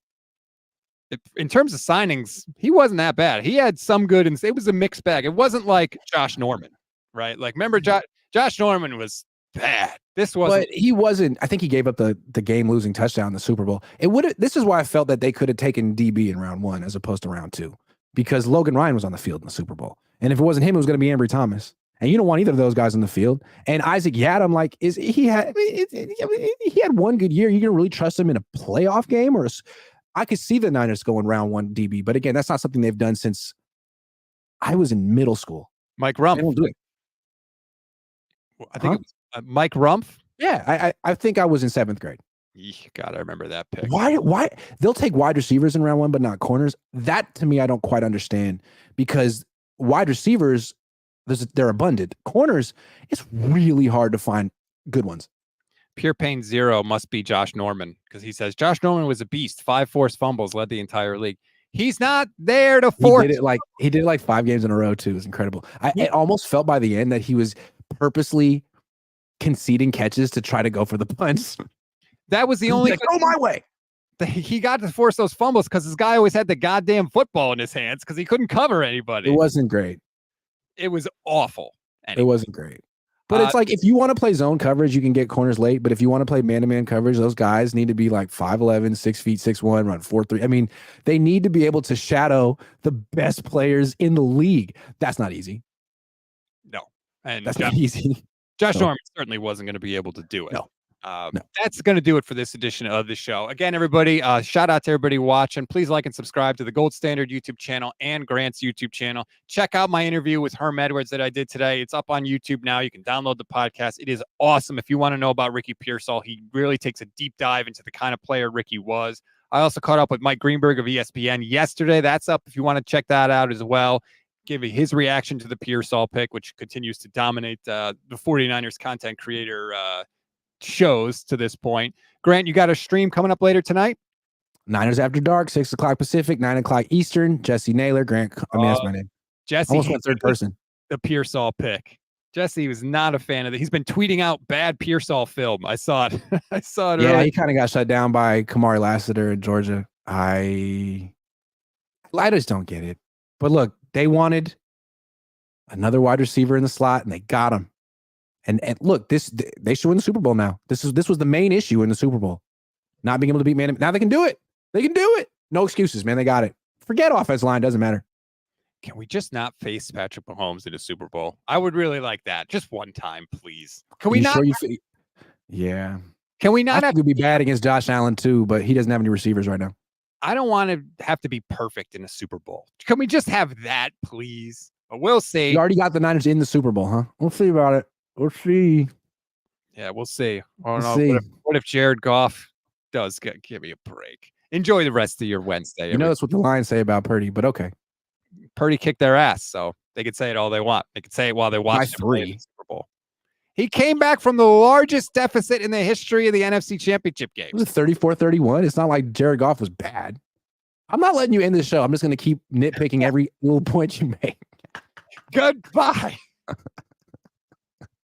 in terms of signings, he wasn't that bad. He had some good, and it was a mixed bag. It wasn't like Josh Norman, right? Like, remember, Josh Norman was bad. This wasn't. But he wasn't. I think he gave up the game-losing touchdown in the Super Bowl. This is why I felt that they could have taken DB in round 1 as opposed to round 2, because Logan Ryan was on the field in the Super Bowl, and if it wasn't him, it was going to be Ambry Thomas. And you don't want either of those guys on the field. And Isaac Yiadom, like, he had 1 good year. You gonna really trust him in a playoff game? Or I could see the Niners going round 1 DB, but again, that's not something they've done since I was in middle school. Mike Rumpf. They don't do it. I think it was Mike Rumpf. Yeah, I think I was in 7th grade. God, I remember that pick. Why they'll take wide receivers in round 1, but not corners? That to me, I don't quite understand, because wide receivers, they're abundant. Corners, it's really hard to find good ones. Pure Pain Zero must be Josh Norman, because he says Josh Norman was a beast. 5 forced fumbles, led the entire league. He's not there to force. He did it like 5 games in a row too. It was incredible. It almost felt by the end that he was purposely conceding catches to try to go for the punch. That was the only go my way. He got to force those fumbles because this guy always had the goddamn football in his hands because he couldn't cover anybody. It wasn't great. It was awful. Anyway. It wasn't great. But it's like, if you want to play zone coverage, you can get corners late. But if you want to play man-to-man coverage, those guys need to be like 5'11", 6 feet, 6'1", run 4.3. I mean, they need to be able to shadow the best players in the league. That's not easy. No. And that's not easy. Josh Norman certainly wasn't going to be able to do it. No. That's going to do it for this edition of the show. Again, everybody, shout out to everybody watching. Please like and subscribe to the Gold Standard YouTube channel and Grant's YouTube channel. Check out my interview with Herm Edwards that I did today. It's up on YouTube now. You can download the podcast. It is awesome. If you want to know about Ricky Pearsall, he really takes a deep dive into the kind of player Ricky was. I also caught up with Mike Greenberg of ESPN yesterday. That's up if you want to check that out as well. Give his reaction to the Pearsall pick, which continues to dominate the 49ers content creator shows to this point. Grant, you got a stream coming up later tonight? Niners After Dark, 6 o'clock Pacific, 9 o'clock Eastern. Jesse Naylor, Grant. That's my name. Jesse almost went 3rd person. The Pearsall pick. Jesse was not a fan of it. He's been tweeting out bad Pearsall film. I saw it. I saw it. Yeah, early. He kind of got shut down by Kamari Lassiter in Georgia. I just don't get it. But look, they wanted another wide receiver in the slot, and they got him. And look, they should win the Super Bowl now. This was the main issue in the Super Bowl. Not being able to beat man. Now they can do it. They can do it. No excuses, man. They got it. Forget offensive line. Doesn't matter. Can we just not face Patrick Mahomes in a Super Bowl? I would really like that. Just one time, please. Can we not? Yeah. Can we not have to be bad against Josh Allen too, but he doesn't have any receivers right now. I don't want to have to be perfect in a Super Bowl. Can we just have that, please? But we'll see. You already got the Niners in the Super Bowl, huh? We'll see about it. We'll see. Yeah, we'll see. Oh, no. What if Jared Goff does give me a break? Enjoy the rest of your Wednesday. You know that's what the Lions say about Purdy, but okay. Purdy kicked their ass, so they could say it all they want. They could say it while they watch the Super Bowl. He came back from the largest deficit in the history of the NFC Championship game. It was 34-31. It's not like Jared Goff was bad. I'm not letting you end this show. I'm just going to keep nitpicking every little point you make. Goodbye.